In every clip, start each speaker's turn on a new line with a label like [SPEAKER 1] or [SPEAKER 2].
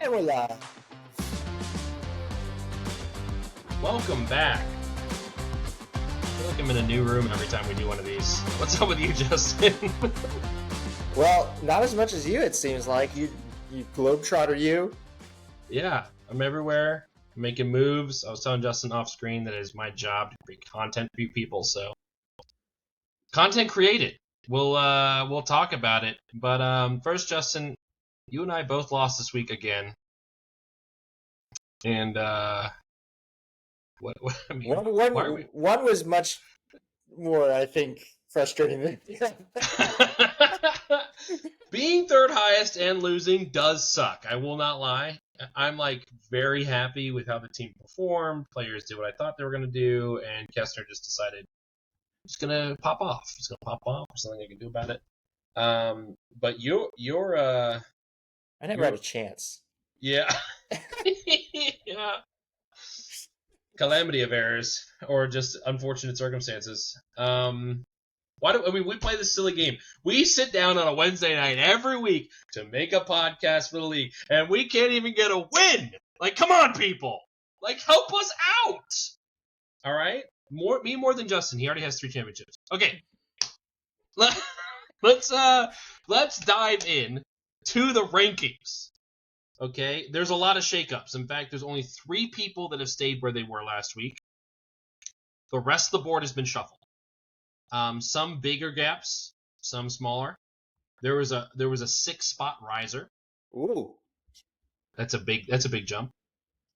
[SPEAKER 1] And voila.
[SPEAKER 2] Welcome back. I feel like I'm in a new room every time we do one of these. What's up with you, Justin?
[SPEAKER 1] Well, not as much as you, it seems like. You globetrotter, you.
[SPEAKER 2] Yeah, I'm everywhere. I'm making moves. I was telling Justin off screen that it is my job to create content for you people, so content created. We'll talk about it. But first, Justin, you and I both lost this week again. And what I mean, why are we
[SPEAKER 1] One was much more, I think, frustrating than the other.
[SPEAKER 2] being third highest and losing does suck. I will not lie. I'm like very happy with how the team performed. Players did what I thought they were going to do, and Kessner just decided he's going to pop off. He's going to pop off. There's nothing I can do about it. But
[SPEAKER 1] I never had a chance.
[SPEAKER 2] yeah, yeah, calamity of errors or just unfortunate circumstances. We play this silly game? We sit down on a Wednesday night every week to make a podcast for the league, and we can't even get a win. Like, come on, people! Like, help us out! All right, me more than Justin. He already has 3 championships. Okay, let's dive in to the rankings. Okay, there's a lot of shakeups. In fact, there's only 3 people that have stayed where they were last week. The rest of the board has been shuffled. Some bigger gaps, some smaller. There was a 6-spot riser.
[SPEAKER 1] Ooh.
[SPEAKER 2] That's a big jump.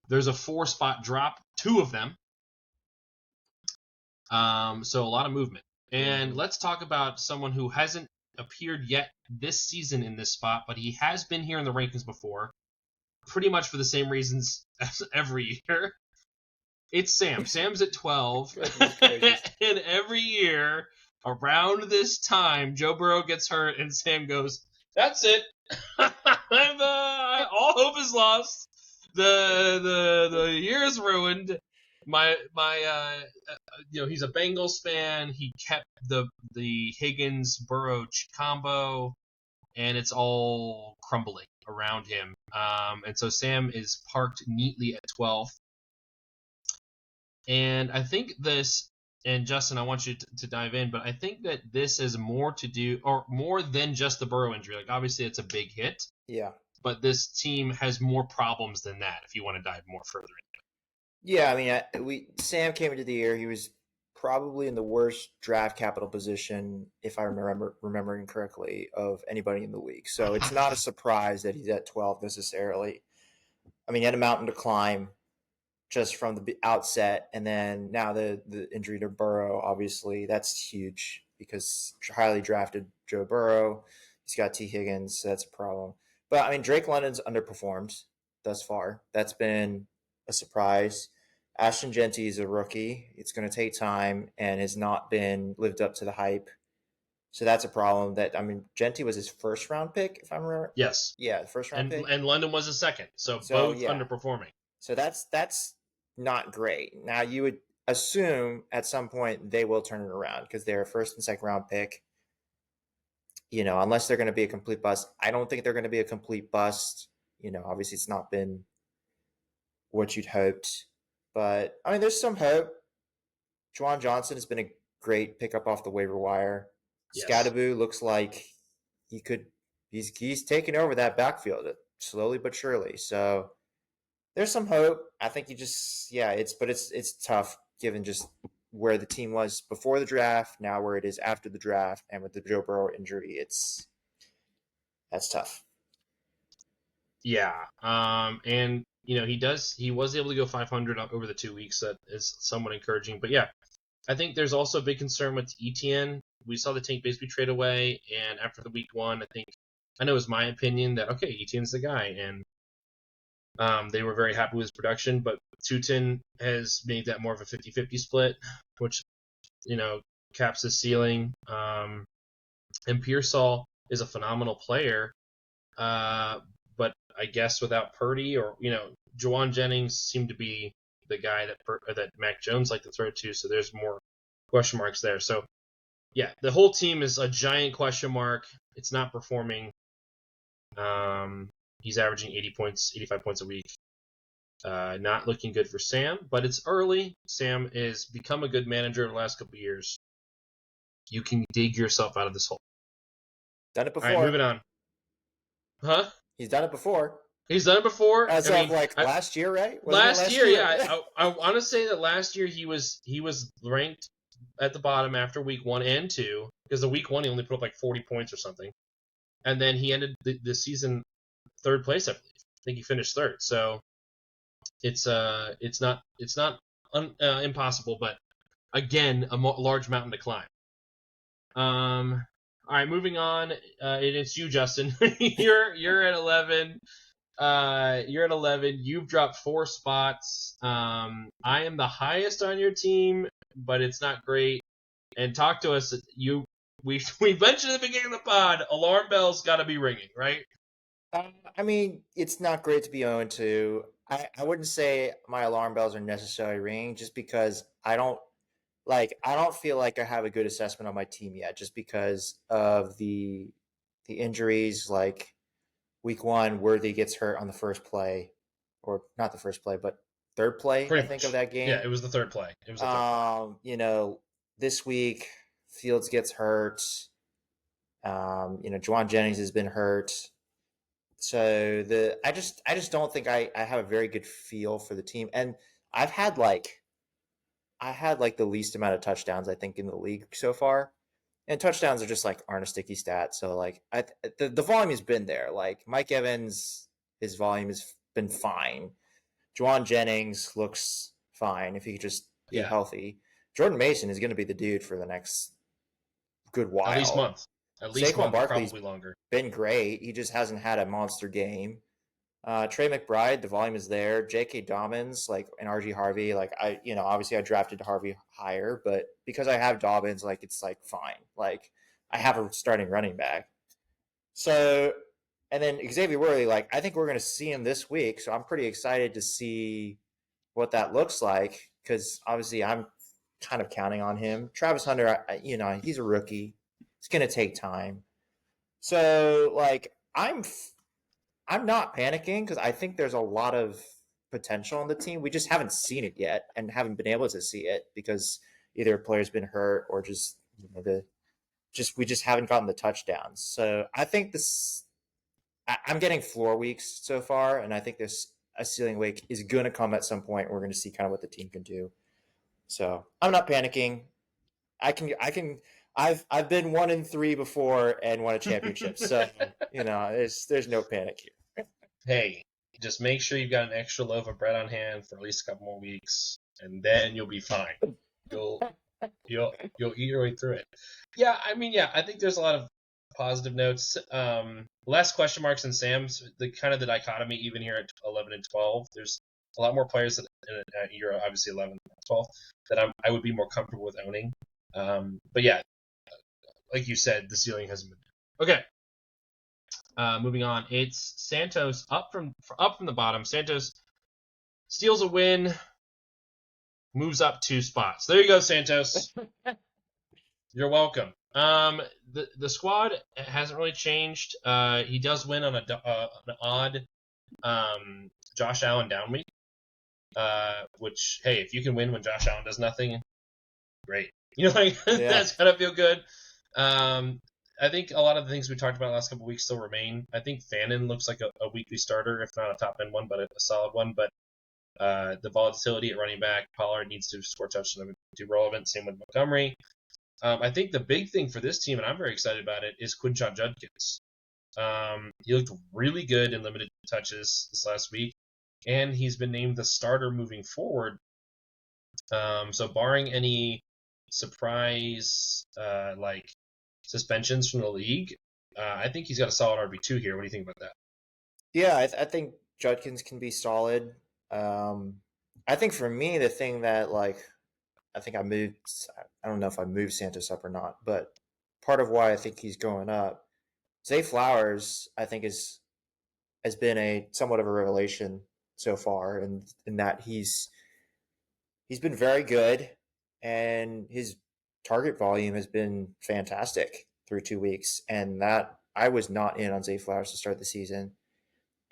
[SPEAKER 2] There's a 4-spot drop, 2 of them. So a lot of movement. And let's talk about someone who hasn't appeared yet this season in this spot, but he has been here in the rankings before, pretty much for the same reasons as every year. It's Sam. Sam's at 12. And every year, around this time, Joe Burrow gets hurt, and Sam goes, "That's it. All hope is lost. The year is ruined." He's a Bengals fan. He kept the Higgins Burrow combo, and it's all crumbling around him. And so Sam is parked neatly at 12th. And I think this, and Justin, I want you to dive in, but I think that this is more to do, or more than just the Burrow injury. Like, obviously, it's a big hit.
[SPEAKER 1] Yeah.
[SPEAKER 2] But this team has more problems than that, if you want to dive more further into
[SPEAKER 1] it. Yeah, I mean, Sam came into the year, he was probably in the worst draft capital position, if I remembering correctly, of anybody in the league. So it's not a surprise that he's at 12 necessarily. I mean, he had a mountain to climb just from the outset, and then now the injury to Burrow, obviously that's huge because highly drafted Joe Burrow. He's got T. Higgins, so that's a problem. But I mean, Drake London's underperformed thus far. That's been a surprise. Ashton Jeanty is a rookie. It's going to take time and has not been lived up to the hype. So that's a problem. Jeanty was his first round pick, if I remember.
[SPEAKER 2] Yes.
[SPEAKER 1] Yeah, the first round pick.
[SPEAKER 2] And London was a second. So both underperforming.
[SPEAKER 1] So that's not great. Now you would assume at some point they will turn it around because they're a first and second round pick. You know, unless they're going to be a complete bust. I don't think they're going to be a complete bust. You know, obviously it's not been what you'd hoped. But, I mean, there's some hope. Juwan Johnson has been a great pickup off the waiver wire. Yes. Scadaboo looks like he's taking over that backfield slowly but surely. So there's some hope. I think it's tough given just where the team was before the draft, now where it is after the draft, and with the Joe Burrow injury, that's tough.
[SPEAKER 2] Yeah. And you know, he was able to go 500 over the 2 weeks. That is somewhat encouraging. But yeah, I think there's also a big concern with Etienne. We saw the Tank basically trade away, and after the week 1, I know it was my opinion that, okay, Etienne's the guy, and they were very happy with his production, but Tutin has made that more of a 50-50 split, which, you know, caps his ceiling. And Pearsall is a phenomenal player, but I guess without Purdy or, you know, Juwan Jennings seemed to be the guy that Mac Jones liked to throw to, so there's more question marks there. So, yeah, the whole team is a giant question mark. It's not performing. He's averaging 80 points, 85 points a week. Not looking good for Sam, but it's early. Sam has become a good manager in the last couple of years. You can dig yourself out of this hole.
[SPEAKER 1] Done it
[SPEAKER 2] All right,
[SPEAKER 1] before.
[SPEAKER 2] moving on. Huh?
[SPEAKER 1] He's done it before.
[SPEAKER 2] He's done it before.
[SPEAKER 1] As
[SPEAKER 2] I
[SPEAKER 1] of
[SPEAKER 2] mean,
[SPEAKER 1] last year, right? Wasn't it
[SPEAKER 2] last year, yeah. I want to say that last year he was ranked at the bottom after week 1 and 2, because the week 1 he only put up like 40 points or something, and then he ended the season third place, I believe. I think he finished third. So it's not impossible, but again, a large mountain to climb. All right, moving on. It's you, Justin. you're at 11. You're at 11. You've dropped 4 spots. I am the highest on your team, but it's not great. And talk to us. We mentioned at the beginning of the pod, alarm bells got to be ringing, right?
[SPEAKER 1] I mean, it's not great to be 0-2. I wouldn't say my alarm bells are necessarily ringing, just because I don't feel like I have a good assessment on my team yet, just because of the injuries. Like week 1, Worthy gets hurt on the first play, or not the first play, but third play,
[SPEAKER 2] Pretty
[SPEAKER 1] I think,
[SPEAKER 2] much.
[SPEAKER 1] of that game.
[SPEAKER 2] Yeah, it was the third play.
[SPEAKER 1] This week Fields gets hurt. Juwan Jennings has been hurt. So I just don't think I have a very good feel for the team. And I've had the least amount of touchdowns, I think, in the league so far. And touchdowns are just aren't a sticky stat. So the volume has been there. Like Mike Evans, his volume has been fine. Juwan Jennings looks fine if he could just be healthy. Jordan Mason is going to be the dude for the next good while.
[SPEAKER 2] At least month.
[SPEAKER 1] Saquon Barkley's
[SPEAKER 2] probably longer.
[SPEAKER 1] Been great. He just hasn't had a monster game. Trey McBride, the volume is there. J.K. Dobbins, and R.G. Harvey, obviously I drafted Harvey higher, but because I have Dobbins, it's fine. I have a starting running back. So, and then Xavier Worthy, I think we're going to see him this week. So I'm pretty excited to see what that looks like, because obviously I'm kind of counting on him. Travis Hunter, he's a rookie. It's going to take time. So I'm not panicking, because I think there's a lot of potential on the team. We just haven't seen it yet, and haven't been able to see it because either a player's been hurt, or just we just haven't gotten the touchdowns. So I think I'm getting floor weeks so far, and I think a ceiling week is going to come at some point. We're going to see kind of what the team can do. So I'm not panicking. I've been 1-3 before and won a championship. So, there's no panic here.
[SPEAKER 2] Hey, just make sure you've got an extra loaf of bread on hand for at least a couple more weeks, and then you'll be fine. You'll eat your way through it. Yeah, I think there's a lot of positive notes. Less question marks than Sam's. The dichotomy even here at 11 and 12. There's a lot more players that you're obviously 11 and 12 that I would be more comfortable with owning. But yeah, like you said, the ceiling hasn't been there. Okay. Moving on, it's Santos up from the bottom. Santos steals a win, moves up 2 spots. There you go, Santos. You're welcome. The squad hasn't really changed. He does win on an odd Josh Allen down week. Which, hey, if you can win when Josh Allen does nothing, great. That's gotta feel good. I think a lot of the things we talked about the last couple of weeks still remain. I think Fannin looks like a weekly starter, if not a top end one, but a solid one. But the volatility at running back, Pollard needs to score touchdowns to be relevant. Same with Montgomery. I think the big thing for this team, and I'm very excited about it, is Quinshon Judkins. He looked really good in limited touches this last week, and he's been named the starter moving forward. So barring any surprise suspensions from the league, I think he's got a solid RB2 here. What do you think about that?
[SPEAKER 1] Yeah, I think Judkins can be solid. I think for me, the thing that I think I don't know if I moved Santos up or not, but part of why I think he's going up, Zay Flowers, I think has been a somewhat of a revelation so far, and in that he's been very good, and his target volume has been fantastic through 2 weeks, and that I was not in on Zay Flowers to start the season.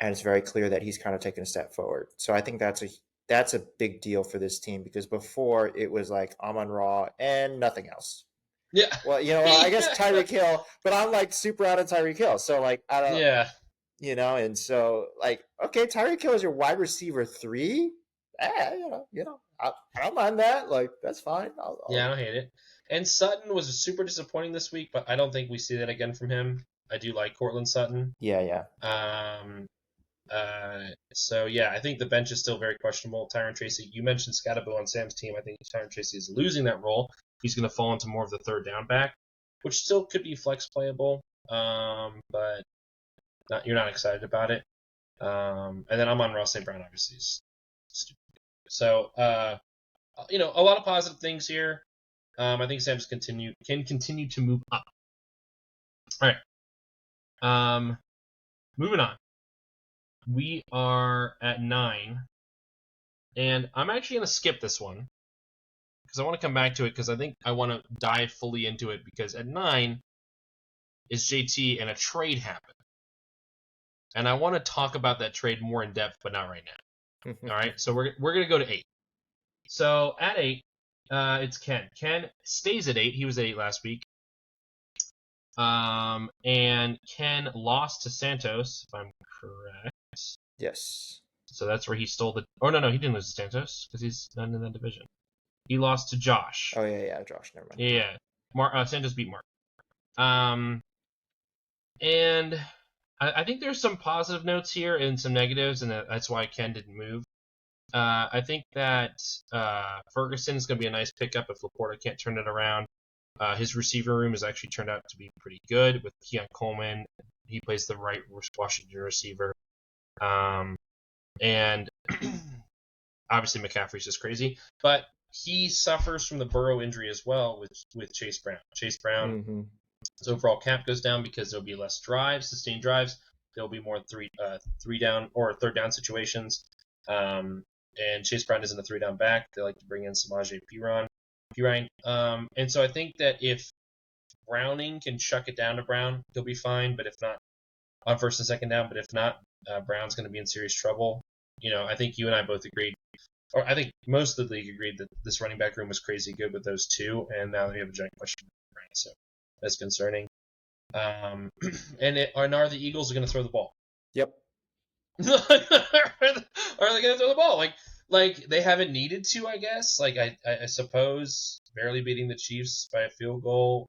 [SPEAKER 1] and it's very clear that he's kind of taken a step forward. So I think that's a big deal for this team because before it was like Amon-Ra and nothing else.
[SPEAKER 2] Yeah.
[SPEAKER 1] Well, I guess Tyreek Hill, but I'm like super out of Tyreek Hill. So like I don't,
[SPEAKER 2] Yeah.
[SPEAKER 1] and so like okay, Tyreek Hill is your wide receiver 3. I don't mind that. Like that's fine.
[SPEAKER 2] Yeah, I don't hate it. And Sutton was super disappointing this week, but I don't think we see that again from him. I do like Cortland Sutton.
[SPEAKER 1] yeah.
[SPEAKER 2] So yeah, I think the bench is still very questionable. Tyron Tracy, you mentioned Scatabo on Sam's team. I think Tyron Tracy is losing that role. He's going to fall into more of the third down back, which still could be flex playable, but you're not excited about it. And then I'm on Ross St. Brown, obviously. Is stupid. So, a lot of positive things here. I think Sam's can continue to move up. All right. Moving on. We are at 9, and I'm actually going to skip this one because I want to come back to it because I think I want to dive fully into it because at 9 is JT and a trade happened. And I want to talk about that trade more in depth, but not right now. All right, so we're going to go to 8. So at 8, it's Ken. Ken stays at 8. He was at 8 last week. And Ken lost to Santos, if I'm correct.
[SPEAKER 1] Yes.
[SPEAKER 2] So that's where he stole the. Oh no, he didn't lose to Santos because he's not in that division. He lost to Josh.
[SPEAKER 1] Oh yeah, Josh. Never mind.
[SPEAKER 2] Yeah. Santos beat Mark. And I think there's some positive notes here and some negatives, and that's why Ken didn't move. I think that Ferguson is going to be a nice pickup if Laporta can't turn it around. His receiver room has actually turned out to be pretty good with Keon Coleman. He plays the right Washington receiver. And obviously McCaffrey's just crazy. But he suffers from the Burrow injury as well with Chase Brown. Chase Brown, his overall cap goes down because there'll be less sustained drives. There'll be more three down or third down situations. And Chase Brown isn't a 3-down back. They like to bring in Samaje Perine. And so I think that if Browning can chuck it down to Brown, he'll be fine. But if not, on first and second down. But if not, Brown's going to be in serious trouble. I think you and I both agreed, or I think most of the league agreed that this running back room was crazy good with those two, and now we have a giant question mark. So that's concerning. And are the Eagles going to throw the ball?
[SPEAKER 1] Yep.
[SPEAKER 2] Are they going to throw the ball? Like they haven't needed to, I guess. Like I suppose barely beating the Chiefs by a field goal.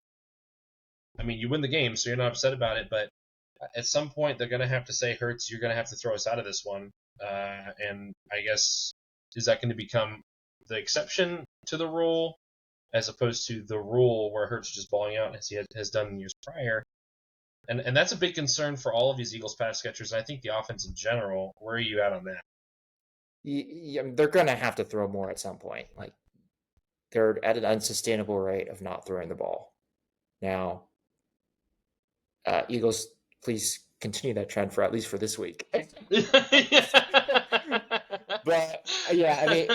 [SPEAKER 2] I mean, you win the game, so you're not upset about it. But at some point, they're going to have to say, Hurts, you're going to have to throw us out of this one. And I guess is that going to become the exception to the rule as opposed to the rule where Hurts is just balling out as he has done in years prior? And that's a big concern for all of these Eagles pass catchers, and I think the offense in general. Where are you at on that?
[SPEAKER 1] They're going to have to throw more at some point. Like they're at an unsustainable rate of not throwing the ball. Now, Eagles, please continue that trend for at least for this week. But yeah, I mean,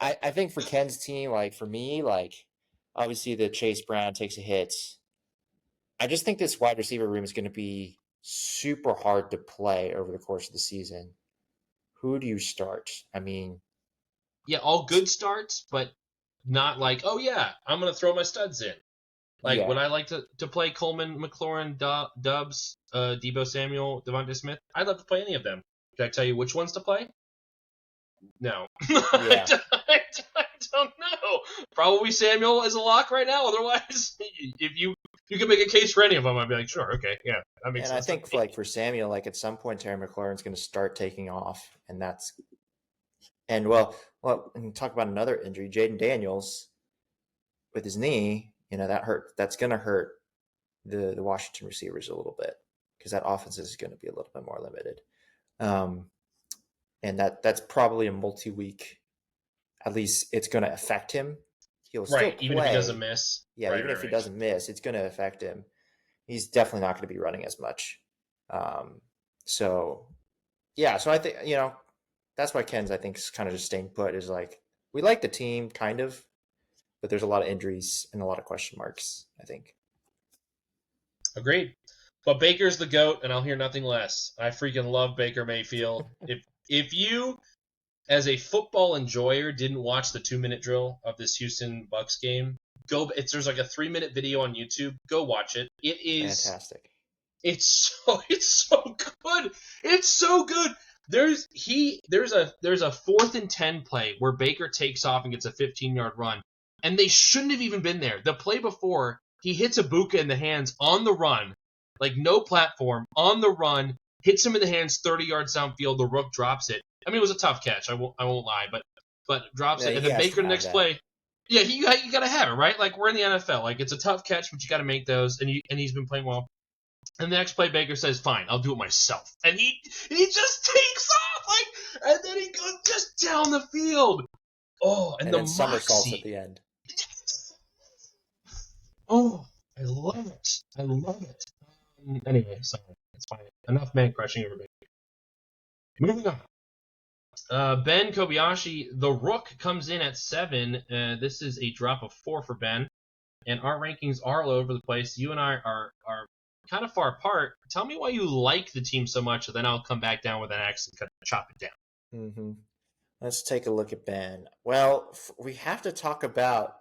[SPEAKER 1] I think for Ken's team, like for me, like obviously the Chase Brown takes a hit. I just think this wide receiver room is going to be super hard to play over the course of the season. Who do you start? I mean,
[SPEAKER 2] yeah, all good starts, but not like, oh yeah, I'm going to throw my studs in. Like, would I like to play Coleman, McLaurin, Dubs, Deebo Samuel, Devontae Smith? I'd love to play any of them. Can I tell you which ones to play? No. Yeah. I don't know. Probably Samuel is a lock right now. Otherwise, if you could make a case for any of them, I'd be like, sure, okay, yeah, that makes sense.
[SPEAKER 1] And I think for Samuel, like at some point, Terry McLaurin's going to start taking off, and and talk about another injury, Jaden Daniels with his knee. That hurt. That's going to hurt the Washington receivers a little bit because that offense is going to be a little bit more limited. And that's probably a multi-week. At least it's going to affect him. He'll still play.
[SPEAKER 2] Even if he doesn't miss.
[SPEAKER 1] Yeah, even if he doesn't miss, it's going to affect him. He's definitely not going to be running as much. So I think that's why Ken's I think is kind of just staying put. Is like we like the team kind of, but there's a lot of injuries and a lot of question marks, I think.
[SPEAKER 2] Agreed. But Baker's the GOAT, and I'll hear nothing less. I freaking love Baker Mayfield. If you, as a football enjoyer, didn't watch the 2-minute drill of this Houston Bucks game, there's like a 3-minute video on YouTube. Go watch it. It is
[SPEAKER 1] Fantastic.
[SPEAKER 2] It's so good. It's so good. There's a 4th and 10 play where Baker takes off and gets a 15-yard run, and they shouldn't have even been there. The play before, he hits Ibuka in the hands on the run, like no platform, on the run, hits him in the hands 30 yards downfield. The Rook drops it. I mean, it was a tough catch. I won't lie, but drops it. And then Baker the next play. Yeah, you got to have it, right? Like, we're in the NFL. Like, it's a tough catch, but you got to make those. And he's been playing well. And the next play, Baker says, "Fine, I'll do it myself." And he just takes off, and then he goes just down the field. Oh, and the
[SPEAKER 1] then somersaults
[SPEAKER 2] moxie
[SPEAKER 1] at the end.
[SPEAKER 2] Oh, I love it. Anyway, sorry, it's fine. Enough man crushing over Baker. Moving on. Ben Kobayashi, the Rook, comes in at 7. This is a drop of 4 for Ben, and our rankings are all over the place. You and I are kind of far apart. Tell me why you like the team so much, and then I'll come back down with an axe and chop it down.
[SPEAKER 1] Mm-hmm. Let's take a look at Ben. Well, we have to talk about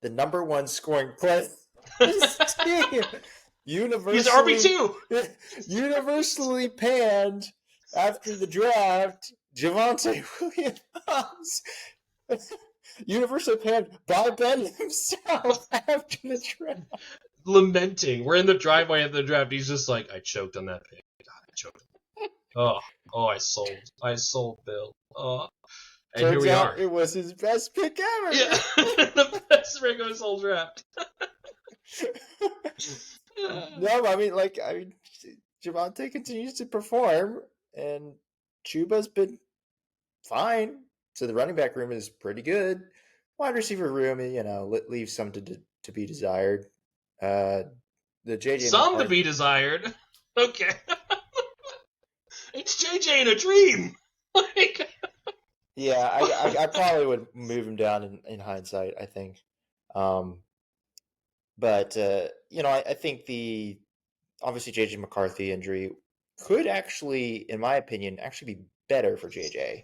[SPEAKER 1] the number 1 scoring player. This team,
[SPEAKER 2] He's RB2.
[SPEAKER 1] Universally panned after the draft, Javonte Williams. Universally panned by Ben himself after the draft.
[SPEAKER 2] Lamenting. We're in the driveway at the draft. He's just like, I choked on that pick. God, I choked. Oh, I sold Bill. Oh, and
[SPEAKER 1] Turns
[SPEAKER 2] here we
[SPEAKER 1] out
[SPEAKER 2] are.
[SPEAKER 1] It was his best pick ever.
[SPEAKER 2] Yeah, the best pick of his whole draft.
[SPEAKER 1] No, I mean, Javonte continues to perform, and Chuba's been fine. So the running back room is pretty good. Wide receiver room, leaves some to be desired. The JJ
[SPEAKER 2] some to be desired. Okay. It's JJ in a dream.
[SPEAKER 1] Yeah, I probably would move him down in hindsight, I think. But I think the obviously JJ McCarthy injury could actually, in my opinion, be better for JJ.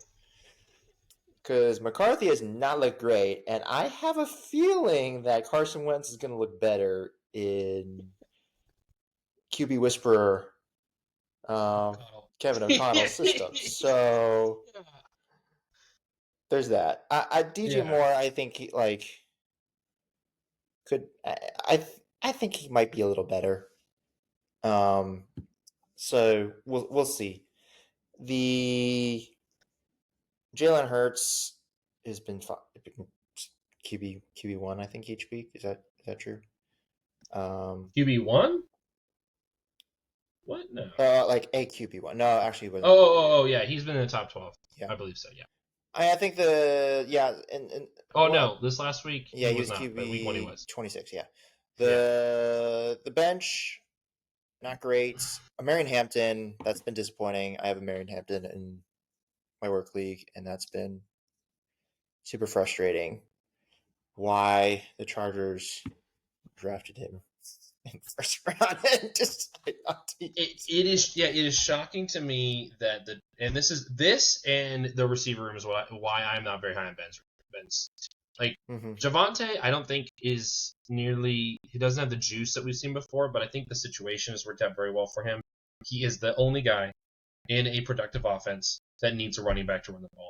[SPEAKER 1] Because McCarthy has not looked great, and I have a feeling that Carson Wentz is going to look better in QB Whisperer Kevin O'Connell's system. So there's that. DJ Moore, I think he could. I think he might be a little better. So we'll see. The Jalen Hurts has been QB1, I think, each week. Is that true?
[SPEAKER 2] QB1? What? No.
[SPEAKER 1] Like a QB1. No, actually, he wasn't.
[SPEAKER 2] Oh, yeah. He's been in the top 12. Yeah, I believe so. Yeah.
[SPEAKER 1] I think and
[SPEAKER 2] no, this last week.
[SPEAKER 1] Yeah, he was
[SPEAKER 2] not,
[SPEAKER 1] QB.
[SPEAKER 2] But week 1 he was
[SPEAKER 1] 26. Yeah. The bench, not great. Marion Hampton, that's been disappointing. I have a Marion Hampton in my work league, and that's been super frustrating. Why the Chargers drafted him in the first round and decided not to.
[SPEAKER 2] It is shocking to me that this and the receiver room is why I'm not very high on Ben's. Like, Javonte, I don't think is he doesn't have the juice that we've seen before, but I think the situation has worked out very well for him. He is the only guy in a productive offense that needs a running back to run the ball.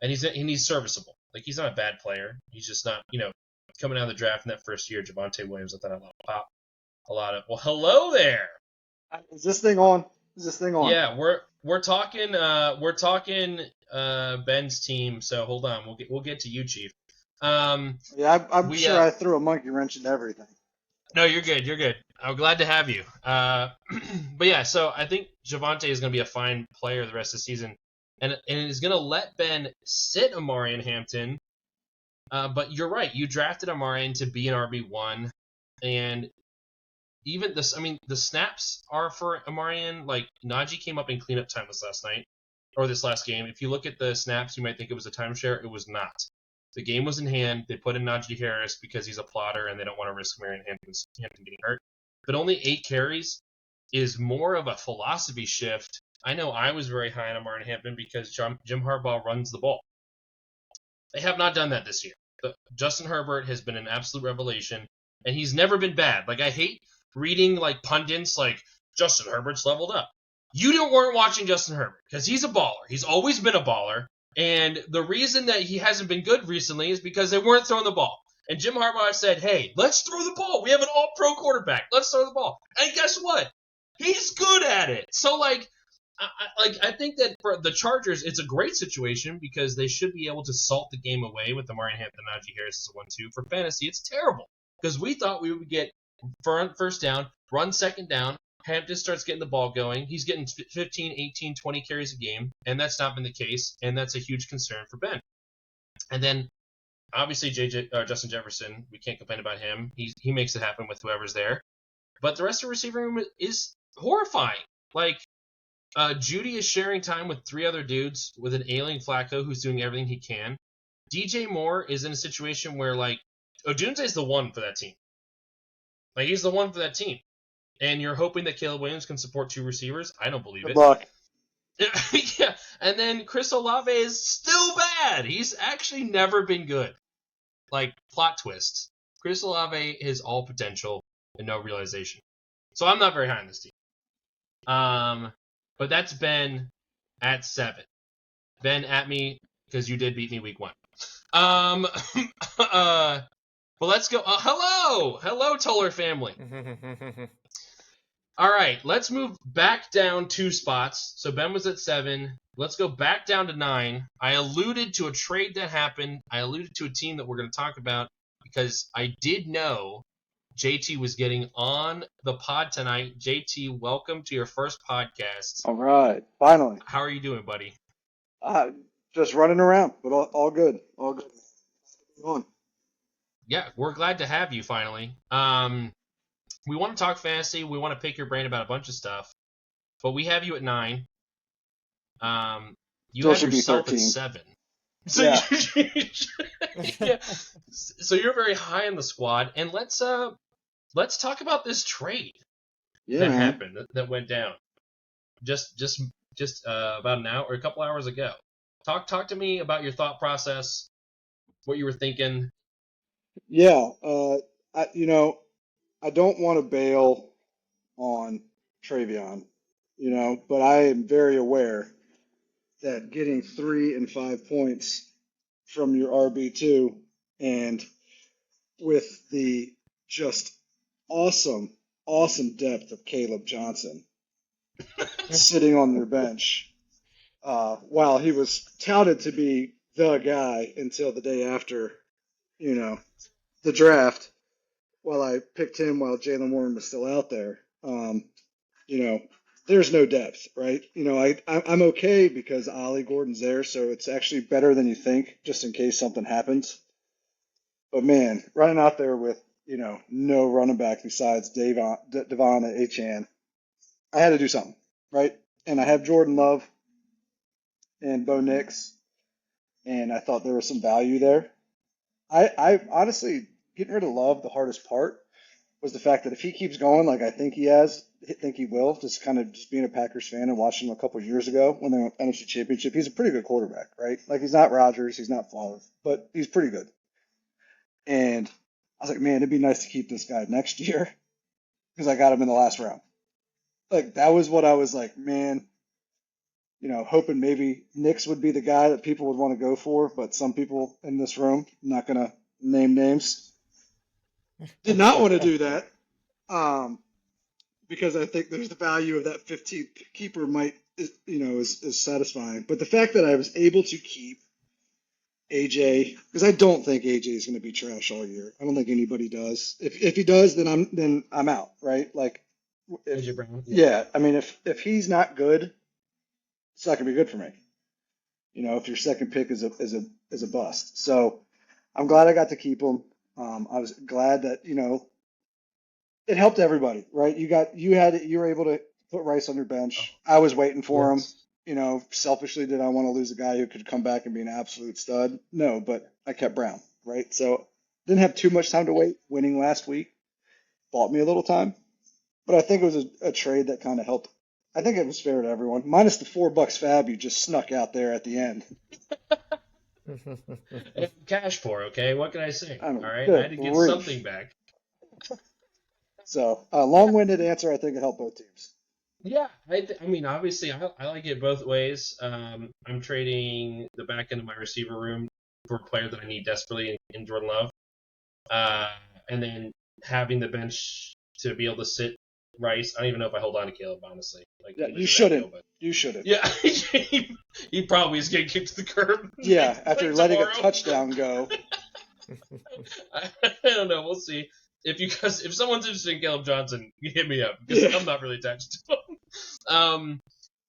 [SPEAKER 2] And he's serviceable. Like, he's not a bad player. He's just not, coming out of the draft in that first year, Javonte Williams, I thought a lot of, well, hello there.
[SPEAKER 3] Is this thing on?
[SPEAKER 2] Yeah, we're talking Ben's team, so hold on. We'll get to you, Chief.
[SPEAKER 3] I'm sure I threw a monkey wrench into everything.
[SPEAKER 2] No, you're good. I'm glad to have you. But yeah, so I think Javonte is going to be a fine player the rest of the season, and is going to let Ben sit Amarian Hampton. But you're right. You drafted Amarian to be an RB1, and even the snaps are for Amarian. Like, Najee came up in cleanup time this last game. If you look at the snaps, you might think it was a timeshare. It was not. The game was in hand. They put in Najee Harris because he's a plotter and they don't want to risk Marion Hampton getting hurt. But only 8 carries. is more of a philosophy shift. I know I was very high on Martin Hampton because Jim Harbaugh runs the ball. They have not done that this year. Justin Herbert has been an absolute revelation, and he's never been bad. Like, I hate reading like pundits like Justin Herbert's leveled up. You weren't watching Justin Herbert because he's a baller. He's always been a baller, and the reason that he hasn't been good recently is because they weren't throwing the ball. And Jim Harbaugh said, "Hey, let's throw the ball. We have an all-pro quarterback. Let's throw the ball." And guess what? He's good at it. So, like, I think that for the Chargers, it's a great situation because they should be able to salt the game away with the Martin Hampton, Najee Harris as a 1-2. For fantasy, it's terrible because we thought we would get first down, run second down. Hampton starts getting the ball going. He's getting 15, 18, 20 carries a game, and that's not been the case, and that's a huge concern for Ben. And then, obviously, Justin Jefferson, we can't complain about him. He makes it happen with whoever's there. But the rest of the receiver room is horrifying. Like, Judy is sharing time with 3 other dudes with an ailing Flacco who's doing everything he can. DJ Moore is in a situation where, like, Odunze's the one for that team. Like, he's the one for that team. And you're hoping that Caleb Williams can support 2 receivers? I don't believe it.
[SPEAKER 3] Good luck.
[SPEAKER 2] Yeah, and then Chris Olave is still bad. He's actually never been good. Like, plot twist. Chris Olave is all potential and no realization. So I'm not very high on this team. But that's Ben at 7. Ben at me because you did beat me week 1. But let's go. Hello, Toller family. All right, let's move back down 2 spots. So Ben was at 7. Let's go back down to 9. I alluded to a trade that happened. I alluded to a team that we're going to talk about because I did know JT was getting on the pod tonight. JT, welcome to your first podcast.
[SPEAKER 3] All right, finally.
[SPEAKER 2] How are you doing, buddy?
[SPEAKER 3] Just running around, but all good. All good. On.
[SPEAKER 2] Yeah, we're glad to have you finally. We want to talk fantasy. We want to pick your brain about a bunch of stuff. But we have you at 9. You have yourself at 7. So
[SPEAKER 3] yeah.
[SPEAKER 2] Yeah. So you're very high in the squad. And let's talk about this trade that happened, that went down. Just about an hour or a couple hours ago. Talk to me about your thought process, what you were thinking.
[SPEAKER 3] Yeah, I don't want to bail on Travion, but I am very aware that getting 3 and 5 points from your RB2 and with the just awesome depth of Caleb Johnson sitting on their bench, while he was touted to be the guy until the day after, the draft, while I picked him while Jaylen Warren was still out there, there's no depth, right? I'm okay because Ollie Gordon's there, so it's actually better than you think, just in case something happens. But man, running out there with, no running back besides Devon Achane, I had to do something, right? And I have Jordan Love and Bo Nix, and I thought there was some value there. I honestly, getting rid of Love, the hardest part was the fact that if he keeps going like I think he will, just kind of just being a Packers fan and watching him a couple of years ago when they won NFC Championship, he's a pretty good quarterback, right? Like, he's not Rodgers, he's not Favre, but he's pretty good. And I was like, man, it'd be nice to keep this guy next year because I got him in the last round. Like, that was what I was like, man, hoping maybe Nix would be the guy that people would want to go for, but some people in this room, I'm not going to name names, did not want to do that, because I think there's the value of that 15th keeper is satisfying. But the fact that I was able to keep AJ, because I don't think AJ is going to be trash all year. I don't think anybody does. If he does, then I'm out, right? Like,
[SPEAKER 2] AJ Brown.
[SPEAKER 3] Yeah, I mean, if he's not good, it's not going to be good for me. If your second pick is a bust. So I'm glad I got to keep him. I was glad that, it helped everybody, right? You were able to put Rice on your bench. I was waiting for him. Selfishly, did I want to lose a guy who could come back and be an absolute stud? No, but I kept Brown, right? So didn't have too much time to wait. Winning last week bought me a little time. but I think it was a trade that kind of helped. I think it was fair to everyone, minus the $4 fab you just snuck out there at the end.
[SPEAKER 2] Cash for, okay? What can I say?
[SPEAKER 3] I
[SPEAKER 2] All
[SPEAKER 3] mean,
[SPEAKER 2] right, I had
[SPEAKER 3] good
[SPEAKER 2] to get something
[SPEAKER 3] grief.
[SPEAKER 2] back.
[SPEAKER 3] So, long-winded answer. I think it helped both teams.
[SPEAKER 2] Yeah, I mean, obviously, I like it both ways. I'm trading the back end of my receiver room for a player that I need desperately in Jordan Love, uh, and then having the bench to be able to sit Rice. I don't even know if I hold on to Caleb, honestly. Like,
[SPEAKER 3] Yeah,
[SPEAKER 2] which
[SPEAKER 3] you
[SPEAKER 2] is ideal,
[SPEAKER 3] shouldn't.
[SPEAKER 2] but
[SPEAKER 3] You shouldn't.
[SPEAKER 2] yeah, he probably is getting kicked to the curb
[SPEAKER 3] Yeah, after
[SPEAKER 2] like
[SPEAKER 3] letting a
[SPEAKER 2] tomorrow.
[SPEAKER 3] touchdown go.
[SPEAKER 2] I don't know. We'll see. If someone's interested in Caleb Johnson, you hit me up because
[SPEAKER 3] Yeah.
[SPEAKER 2] I'm not really attached to him.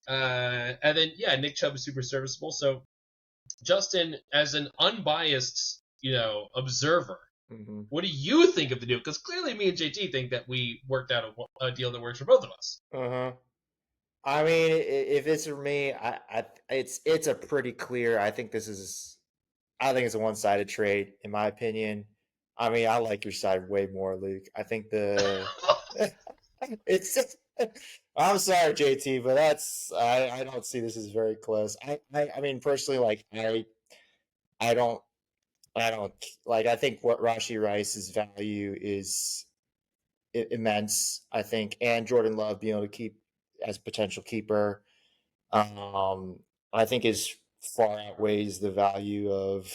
[SPEAKER 2] And then yeah, Nick Chubb is super serviceable. So Justin, as an unbiased, observer, what do you think of the deal? Because clearly, me and JT think that we worked out a deal that works for both of us.
[SPEAKER 1] Uh-huh. I mean, if it's for me, it's a pretty clear. I think it's a one-sided trade, in my opinion. I mean, I like your side way more, Luke. I think it's just, I'm sorry, JT, but I don't see this as very close. I mean, personally, like I don't I don't like. I think what Rashi Rice's value is immense. I think, and Jordan Love being able to keep as potential keeper, I think is far outweighs the value of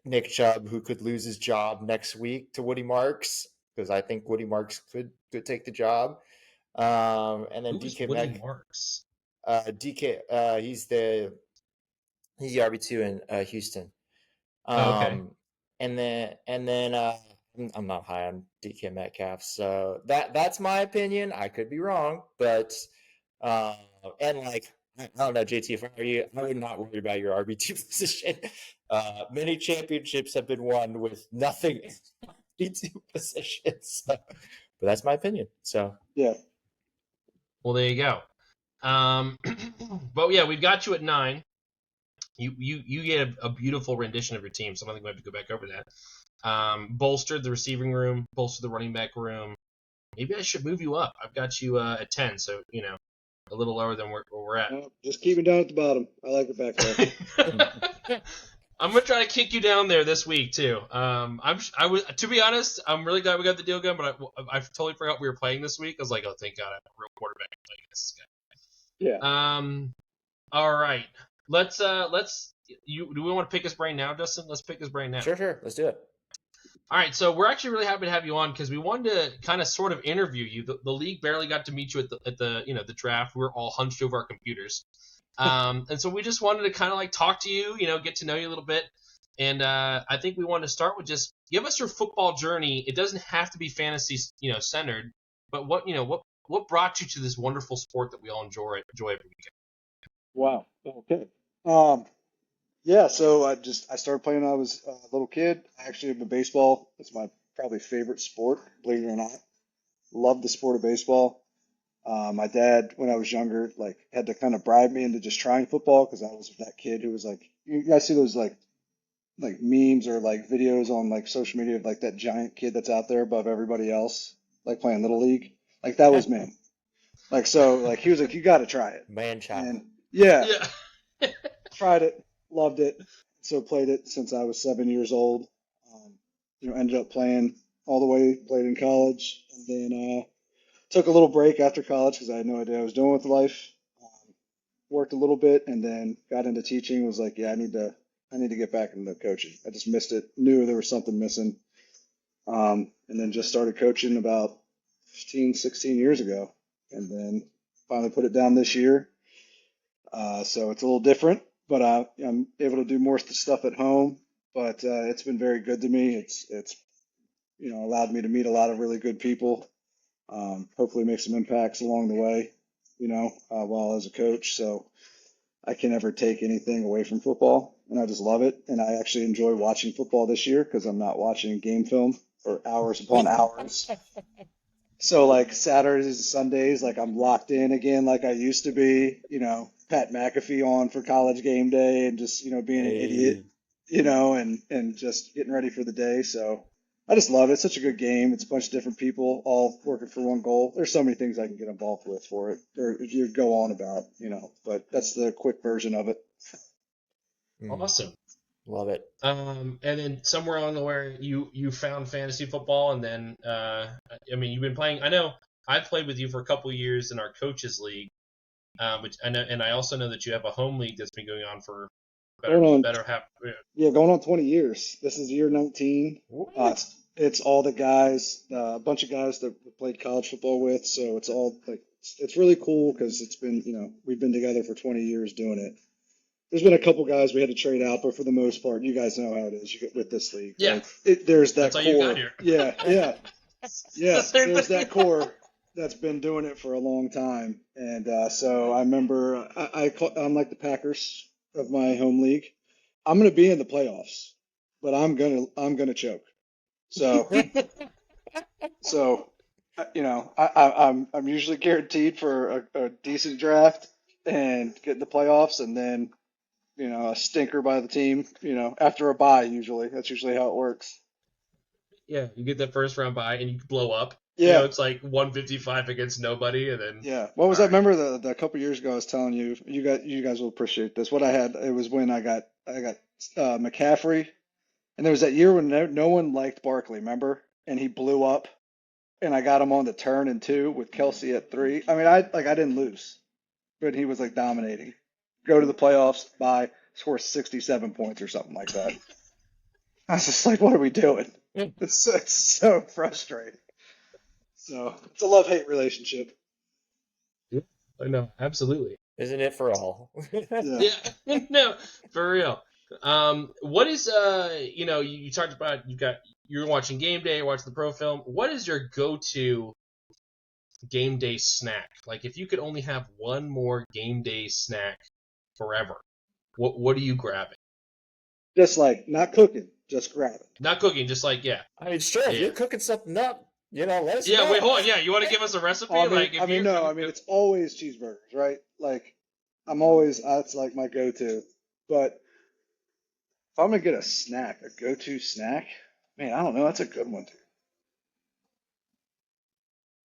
[SPEAKER 1] Nick Chubb, who could lose his job next week to Woody Marks, because I think Woody Marks could take the job. And then
[SPEAKER 2] Who was
[SPEAKER 1] DK
[SPEAKER 2] Woody
[SPEAKER 1] Metcalf,
[SPEAKER 2] Marks?
[SPEAKER 1] DK, he's the RB2 in Houston.
[SPEAKER 2] Oh, okay.
[SPEAKER 1] And then I'm not high on DK Metcalf, so that's my opinion. I could be wrong, but and like I don't know, JT, if I were you, I would not worry about your RB2 position. Many championships have been won with nothing in RB2 positions. So, but that's my opinion. So
[SPEAKER 3] Yeah.
[SPEAKER 2] Well, there you go. But yeah, we've got you at 9. You get a beautiful rendition of your team, so I don't think we have to go back over that. Bolstered the receiving room, bolstered the running back room. Maybe I should move you up. I've got you at 10, so a little lower than where we're at.
[SPEAKER 3] No, just keep me down at the bottom. I like it back there.
[SPEAKER 2] I'm gonna try to kick you down there this week too. To be honest, I'm really glad we got the deal going, but I totally forgot we were playing this week. I was like, oh, thank God, I have a real quarterback playing this guy.
[SPEAKER 3] Yeah.
[SPEAKER 2] All right. Do we want to pick his brain now, Justin? Let's pick his brain now.
[SPEAKER 1] sure, let's do it.
[SPEAKER 2] All right, so we're actually really happy to have you on because we wanted to kind of sort of interview you. The league barely got to meet you at the draft. We were all hunched over our computers, and so we just wanted to kind of like talk to you, get to know you a little bit. And I think we wanted to start with just give us your football journey. It doesn't have to be fantasy, centered, but what brought you to this wonderful sport that we all enjoy every weekend?
[SPEAKER 3] Wow. Okay. Yeah, so I started playing when I was a little kid. I actually have a baseball. It's my probably favorite sport, believe it or not. Love the sport of baseball. My dad, when I was younger, like had to kind of bribe me into just trying football because I was that kid who was like, you guys see those like memes or like videos on like social media of like that giant kid that's out there above everybody else, like playing little league. Like that was me. Like so, like he was like, you got to try it,
[SPEAKER 1] Man child.
[SPEAKER 3] and yeah,
[SPEAKER 2] Yeah.
[SPEAKER 3] tried it, loved it. So played it since I was 7 years old. Um, ended up playing all the way, played in college, and then took a little break after college because I had no idea what I was doing with life. Worked a little bit, and then got into teaching. Was like, yeah, I need to get back into coaching. I just missed it. Knew there was something missing. And then just started coaching about 15, 16 years ago, and then finally put it down this year. So it's a little different, but I'm able to do more stuff at home. But it's been very good to me. It's allowed me to meet a lot of really good people. Hopefully make some impacts along the way. While as a coach. So I can never take anything away from football, and I just love it. And I actually enjoy watching football this year because I'm not watching game film for hours upon hours. So like Saturdays and Sundays, like I'm locked in again, like I used to be. Pat McAfee on for College Game Day, and just being an idiot, and just getting ready for the day. So I just love it. It's such a good game. It's a bunch of different people all working for one goal. There's so many things I can get involved with for it, or if you go on about, but that's the quick version of it.
[SPEAKER 2] Awesome.
[SPEAKER 1] Love it.
[SPEAKER 2] And then somewhere along the way, you found fantasy football, and then you've been playing. I know I've played with you for a couple of years in our coaches league, which I know, and I also know that you have a home league that's been going on for better half.
[SPEAKER 3] Going on 20 years. This is year 19. It's all the guys, a bunch of guys that we played college football with. So it's all like it's really cool because it's been we've been together for 20 years doing it. There's been a couple guys we had to trade out, but for the most part, you guys know how it is. You get with this league.
[SPEAKER 2] Yeah.
[SPEAKER 3] There's that
[SPEAKER 2] That's how
[SPEAKER 3] core.
[SPEAKER 2] you got here.
[SPEAKER 3] Yeah.
[SPEAKER 2] It's the same
[SPEAKER 3] There's
[SPEAKER 2] thing.
[SPEAKER 3] that core that's been doing it for a long time. And so I remember I'm like the Packers of my home league. I'm going to be in the playoffs, but I'm gonna choke. So I'm usually guaranteed for a decent draft and get in the playoffs, and then a stinker by the team, after a bye usually. That's usually how it works.
[SPEAKER 2] Yeah, you get that first round bye and you blow up.
[SPEAKER 3] Yeah.
[SPEAKER 2] It's like 155 against nobody, and then
[SPEAKER 3] Yeah. What was that? Remember the couple years ago I was telling you, you guys will appreciate this. What I had, it was when I got McCaffrey, and there was that year when no one liked Barkley, remember? And he blew up, and I got him on the turn in 2 with Kelsey at 3. I mean, I didn't lose, but he was like dominating. Go to the playoffs, score 67 points or something like that. I was just like, what are we doing? It's so frustrating. So it's a love-hate relationship.
[SPEAKER 2] I know, absolutely.
[SPEAKER 1] Isn't it for all?
[SPEAKER 3] Yeah.
[SPEAKER 2] Yeah, no, for real. What is you talked about you're watching game day, you're watching the pro film. What is your go-to game day snack? Like if you could only have one more game day snack forever, what are you grabbing?
[SPEAKER 3] Just like not cooking, just grab it.
[SPEAKER 2] Not cooking, just like
[SPEAKER 1] I mean, sure, if
[SPEAKER 2] Yeah.
[SPEAKER 1] you're cooking something up, let us
[SPEAKER 2] yeah.
[SPEAKER 1] know.
[SPEAKER 2] Wait, hold on. Yeah, you want to give us a recipe?
[SPEAKER 3] It's always cheeseburgers, right? Like that's like my go-to. But if I'm gonna get a go-to snack, man, I don't know. That's a good one too.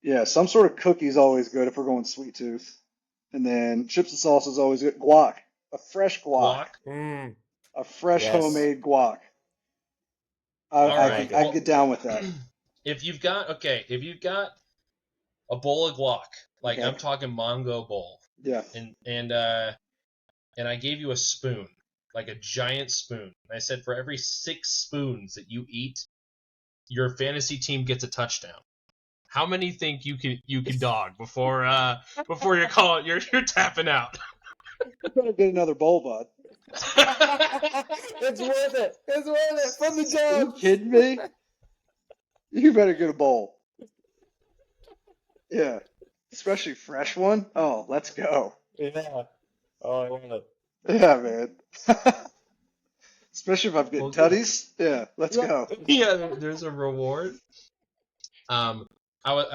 [SPEAKER 3] Yeah, some sort of cookie's always good if we're going sweet tooth. And then chips and salsa is always good. Guac, a fresh guac,
[SPEAKER 1] Mm,
[SPEAKER 3] a fresh
[SPEAKER 1] Yes.
[SPEAKER 3] homemade guac.
[SPEAKER 2] All
[SPEAKER 3] I
[SPEAKER 2] right.
[SPEAKER 3] can get down with that.
[SPEAKER 2] If you've got a bowl of guac, like
[SPEAKER 3] Okay.
[SPEAKER 2] I'm talking mango bowl,
[SPEAKER 3] Yeah.
[SPEAKER 2] and I gave you a spoon, like a giant spoon. And I said for every 6 spoons that you eat, your fantasy team gets a touchdown. How many think you can dog before you're tapping out?
[SPEAKER 3] You better get another bowl, bud.
[SPEAKER 1] it's worth it. It's worth it from the
[SPEAKER 3] Are you
[SPEAKER 1] jump.
[SPEAKER 3] kidding me? You better get a bowl. Yeah. Especially fresh one. Oh, let's go.
[SPEAKER 1] Yeah. Oh, I love it.
[SPEAKER 3] Yeah, man. Especially if I'm getting
[SPEAKER 2] Well,
[SPEAKER 3] tutties. Yeah, let's go.
[SPEAKER 2] Yeah, there's a reward. I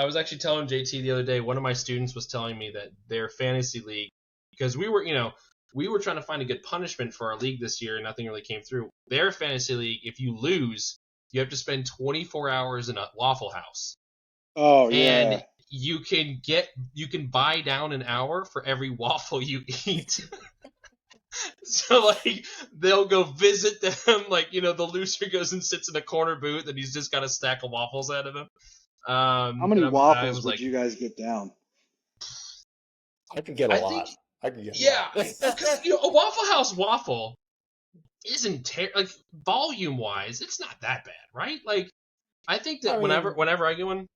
[SPEAKER 2] was actually telling JT the other day. One of my students was telling me that their fantasy league, because we were trying to find a good punishment for our league this year, and nothing really came through. Their fantasy league, if you lose, you have to spend 24 hours in a Waffle House,
[SPEAKER 3] Oh,
[SPEAKER 2] and
[SPEAKER 3] yeah.
[SPEAKER 2] you can buy down an hour for every waffle you eat. So like they'll go visit them, like the loser goes and sits in a corner booth, and he's just got a stack of waffles out of him.
[SPEAKER 3] How many
[SPEAKER 2] I
[SPEAKER 3] waffles
[SPEAKER 2] was
[SPEAKER 3] would
[SPEAKER 2] like,
[SPEAKER 3] you guys get down?
[SPEAKER 1] I could get a
[SPEAKER 2] I
[SPEAKER 1] lot.
[SPEAKER 2] think-
[SPEAKER 1] I could get
[SPEAKER 2] yeah,
[SPEAKER 1] a lot.
[SPEAKER 2] because a Waffle House waffle isn't like volume wise, it's not that bad, right? Like I think that
[SPEAKER 1] I mean-
[SPEAKER 2] whenever I get one,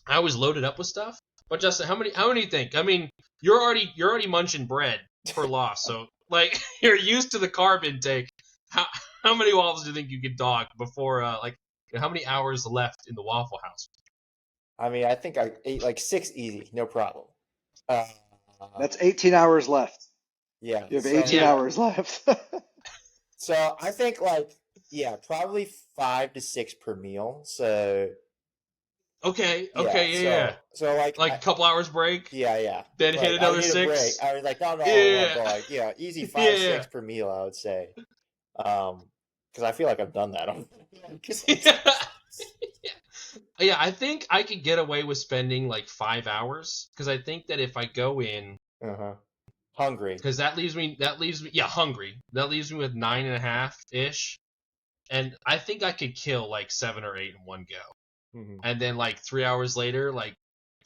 [SPEAKER 2] I always load it up with stuff. But Justin, how many do you think? I mean, you're already munching bread for loss, so like you're used to the carb intake. How many waffles do you think you could dog before how many hours left in the Waffle House?
[SPEAKER 1] I mean, I think I ate like 6 easy, no problem.
[SPEAKER 3] That's 18 hours left.
[SPEAKER 1] Yeah.
[SPEAKER 3] You have
[SPEAKER 1] so-
[SPEAKER 3] 18
[SPEAKER 2] Yeah.
[SPEAKER 3] hours left.
[SPEAKER 1] So I think probably 5 to 6 per meal. So
[SPEAKER 2] Okay,
[SPEAKER 1] yeah,
[SPEAKER 2] yeah.
[SPEAKER 1] So
[SPEAKER 2] Like a couple hours break,
[SPEAKER 1] yeah.
[SPEAKER 2] then
[SPEAKER 1] Like,
[SPEAKER 2] hit another
[SPEAKER 1] I need a
[SPEAKER 2] 6.
[SPEAKER 1] break. I was like, no,
[SPEAKER 2] Yeah.
[SPEAKER 1] but like, yeah, easy 5
[SPEAKER 2] Yeah.
[SPEAKER 1] 6 per meal, I would say. Because I feel like I've done that.
[SPEAKER 2] Yeah, I think I could get away with spending like 5 hours because I think that if I go in,
[SPEAKER 1] Hungry.
[SPEAKER 2] because that leaves me, yeah, hungry. That leaves me with 9.5 ish, and I think I could kill like 7 or 8 in one go,
[SPEAKER 1] Mhm.
[SPEAKER 2] and then like 3 hours later, like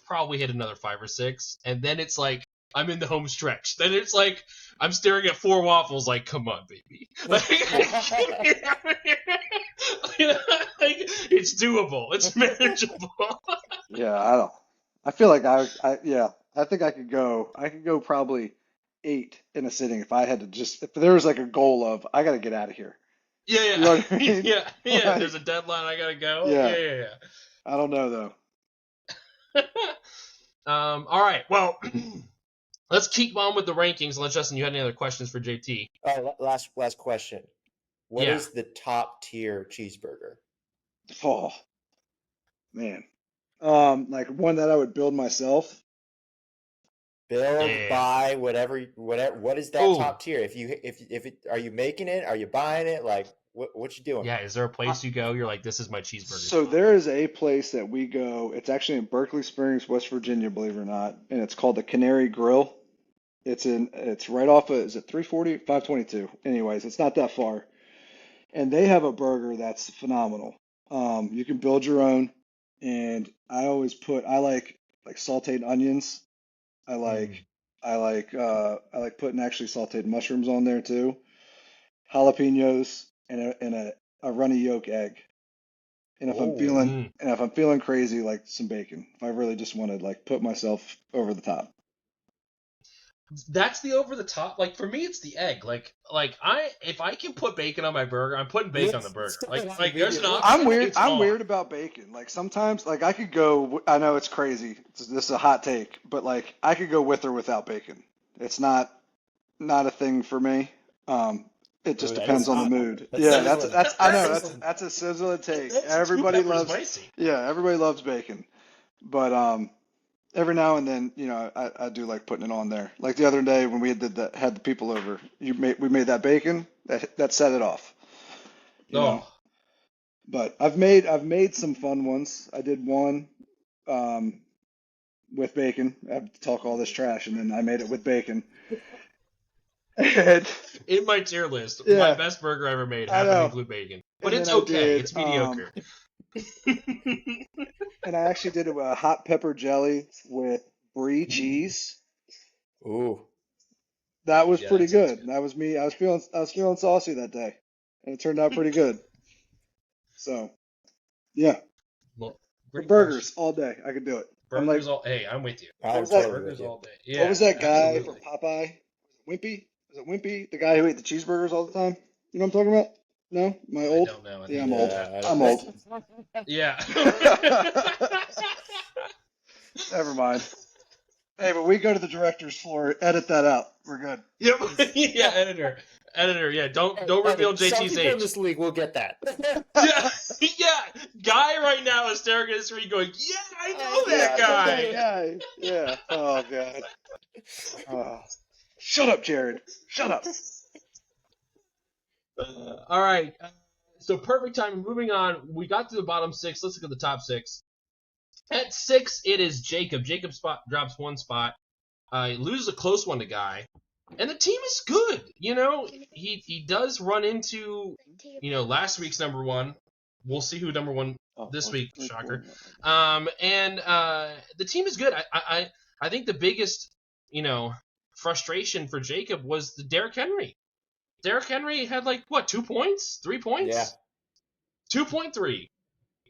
[SPEAKER 2] probably hit another 5 or 6, and then it's like I'm in the home stretch. Then it's like I'm staring at 4 waffles, like, come on, baby. Like, it's doable. It's manageable.
[SPEAKER 3] Yeah, I don't. I feel like yeah, I think I could go probably 8 in a sitting if I had to just, if there was like a goal of, I got to get out of here. You
[SPEAKER 2] Yeah,
[SPEAKER 3] know what I
[SPEAKER 2] yeah,
[SPEAKER 3] mean?
[SPEAKER 2] yeah. There's
[SPEAKER 3] Like,
[SPEAKER 2] a deadline. I gotta go.
[SPEAKER 3] yeah,
[SPEAKER 2] Yeah.
[SPEAKER 3] I don't know though.
[SPEAKER 2] All right. Well, let's keep on with the rankings. Unless Justin, you had any other questions for JT?
[SPEAKER 1] Last question. What
[SPEAKER 2] Yeah.
[SPEAKER 1] is the top tier cheeseburger?
[SPEAKER 3] Oh, man. Like one that I would build myself.
[SPEAKER 1] Build,
[SPEAKER 2] Yeah.
[SPEAKER 1] buy, whatever. What is that
[SPEAKER 2] Oh,
[SPEAKER 1] top tier? If are you making it? Are you buying it? Like what you doing?
[SPEAKER 2] yeah. Is there a
[SPEAKER 3] I,
[SPEAKER 2] place you go? You're like, this is my cheeseburger
[SPEAKER 3] so
[SPEAKER 2] spot.
[SPEAKER 3] there is a place that we go. It's actually in Berkeley Springs, West Virginia, believe it or not, and it's called the Canary Grill. It's right off of, is it 340, 522? Anyways, it's not that far. And they have a burger that's phenomenal. You can build your own, and I like sauteed onions. I
[SPEAKER 1] Mm.
[SPEAKER 3] like I like putting actually sauteed mushrooms on there too, jalapenos, and a runny yolk egg. And
[SPEAKER 1] Oh,
[SPEAKER 2] Mm.
[SPEAKER 3] if I'm feeling crazy, like some bacon. If I really just want to like put myself over the top.
[SPEAKER 2] That's the over the top. Like for me, it's the egg. Like if I can put bacon on my burger, I'm putting bacon on the burger. Like there's an
[SPEAKER 1] immediately.
[SPEAKER 2] option. It's
[SPEAKER 3] I'm
[SPEAKER 2] on.
[SPEAKER 3] weird about bacon. Like sometimes, like I could go. I know it's crazy. This is a hot take, but like I could go with or without bacon. It's not a thing for me. Um, it
[SPEAKER 1] Oh,
[SPEAKER 3] just
[SPEAKER 1] that is
[SPEAKER 3] depends on the
[SPEAKER 1] hot.
[SPEAKER 3] mood.
[SPEAKER 1] That's
[SPEAKER 3] Yeah,
[SPEAKER 1] sizzling.
[SPEAKER 3] I know
[SPEAKER 1] Sizzling.
[SPEAKER 3] that's a sizzling take.
[SPEAKER 2] That's too pepper spicy.
[SPEAKER 3] Everybody loves bacon, but every now and then, I do like putting it on there. Like the other day when we had the people over, we made that bacon that set it off. You know.
[SPEAKER 2] Oh,
[SPEAKER 3] But I've made some fun ones. I did one um, with bacon. I have to talk all this trash, and then I made it with bacon. And
[SPEAKER 2] in my tier list, my
[SPEAKER 3] yeah,
[SPEAKER 2] best burger I ever made
[SPEAKER 3] I
[SPEAKER 2] happened to
[SPEAKER 3] know.
[SPEAKER 2] include bacon, but
[SPEAKER 3] And then
[SPEAKER 2] it's
[SPEAKER 3] I
[SPEAKER 2] okay.
[SPEAKER 3] did,
[SPEAKER 2] It's mediocre.
[SPEAKER 3] and I actually did a hot pepper jelly with brie cheese.
[SPEAKER 1] Ooh.
[SPEAKER 3] That was
[SPEAKER 2] Yeah,
[SPEAKER 3] pretty
[SPEAKER 2] that sounds
[SPEAKER 3] good.
[SPEAKER 2] good.
[SPEAKER 3] That was me. I was feeling saucy that day, and it turned out pretty good. So yeah,
[SPEAKER 2] Well,
[SPEAKER 3] but
[SPEAKER 2] great question.
[SPEAKER 3] burgers all day. I could do it. I'm like,
[SPEAKER 2] Burgers all. Hey, I'm with you.
[SPEAKER 3] what
[SPEAKER 1] I'm
[SPEAKER 3] was that?
[SPEAKER 1] totally with
[SPEAKER 2] Burgers
[SPEAKER 1] you.
[SPEAKER 2] all day.
[SPEAKER 3] What
[SPEAKER 2] Yeah,
[SPEAKER 3] was that guy from
[SPEAKER 2] absolutely.
[SPEAKER 3] Popeye? Wimpy? Was it Wimpy? The guy who ate the cheeseburgers all the time? You know what I'm talking about? No? Am I
[SPEAKER 2] I
[SPEAKER 3] old?
[SPEAKER 2] don't know. I
[SPEAKER 3] Yeah,
[SPEAKER 2] think
[SPEAKER 3] I'm
[SPEAKER 2] you might
[SPEAKER 3] old.
[SPEAKER 2] have.
[SPEAKER 1] Yeah,
[SPEAKER 3] I'm old.
[SPEAKER 2] Yeah.
[SPEAKER 3] Never mind. Hey, but we go to the director's floor, edit that out. We're good.
[SPEAKER 2] Yep. Yeah, editor. Yeah, don't reveal
[SPEAKER 1] Some
[SPEAKER 2] JT's
[SPEAKER 1] people in
[SPEAKER 2] age.
[SPEAKER 1] this league will get that.
[SPEAKER 2] Yeah, yeah. Guy right now is staring at the screen, going, "Yeah, I know
[SPEAKER 3] Yeah,
[SPEAKER 2] that
[SPEAKER 3] I know
[SPEAKER 2] guy."
[SPEAKER 3] that guy. Yeah. Oh, God. Oh. Shut up, Jared. Shut up.
[SPEAKER 2] All right. So perfect time. Moving on. We got to the bottom six. Let's look at the top six. At 6, it is Jacob. Jacob spot drops one spot. He loses a close one to Guy. And the team is good. He does run into, last week's number one. We'll see who number one
[SPEAKER 3] Oh,
[SPEAKER 2] this week, shocker.
[SPEAKER 3] recording.
[SPEAKER 2] And the team is good. I think the biggest, frustration for Jacob was the Derrick Henry. Derrick Henry had 2 points? 3
[SPEAKER 1] Yeah.
[SPEAKER 2] points? 2.3.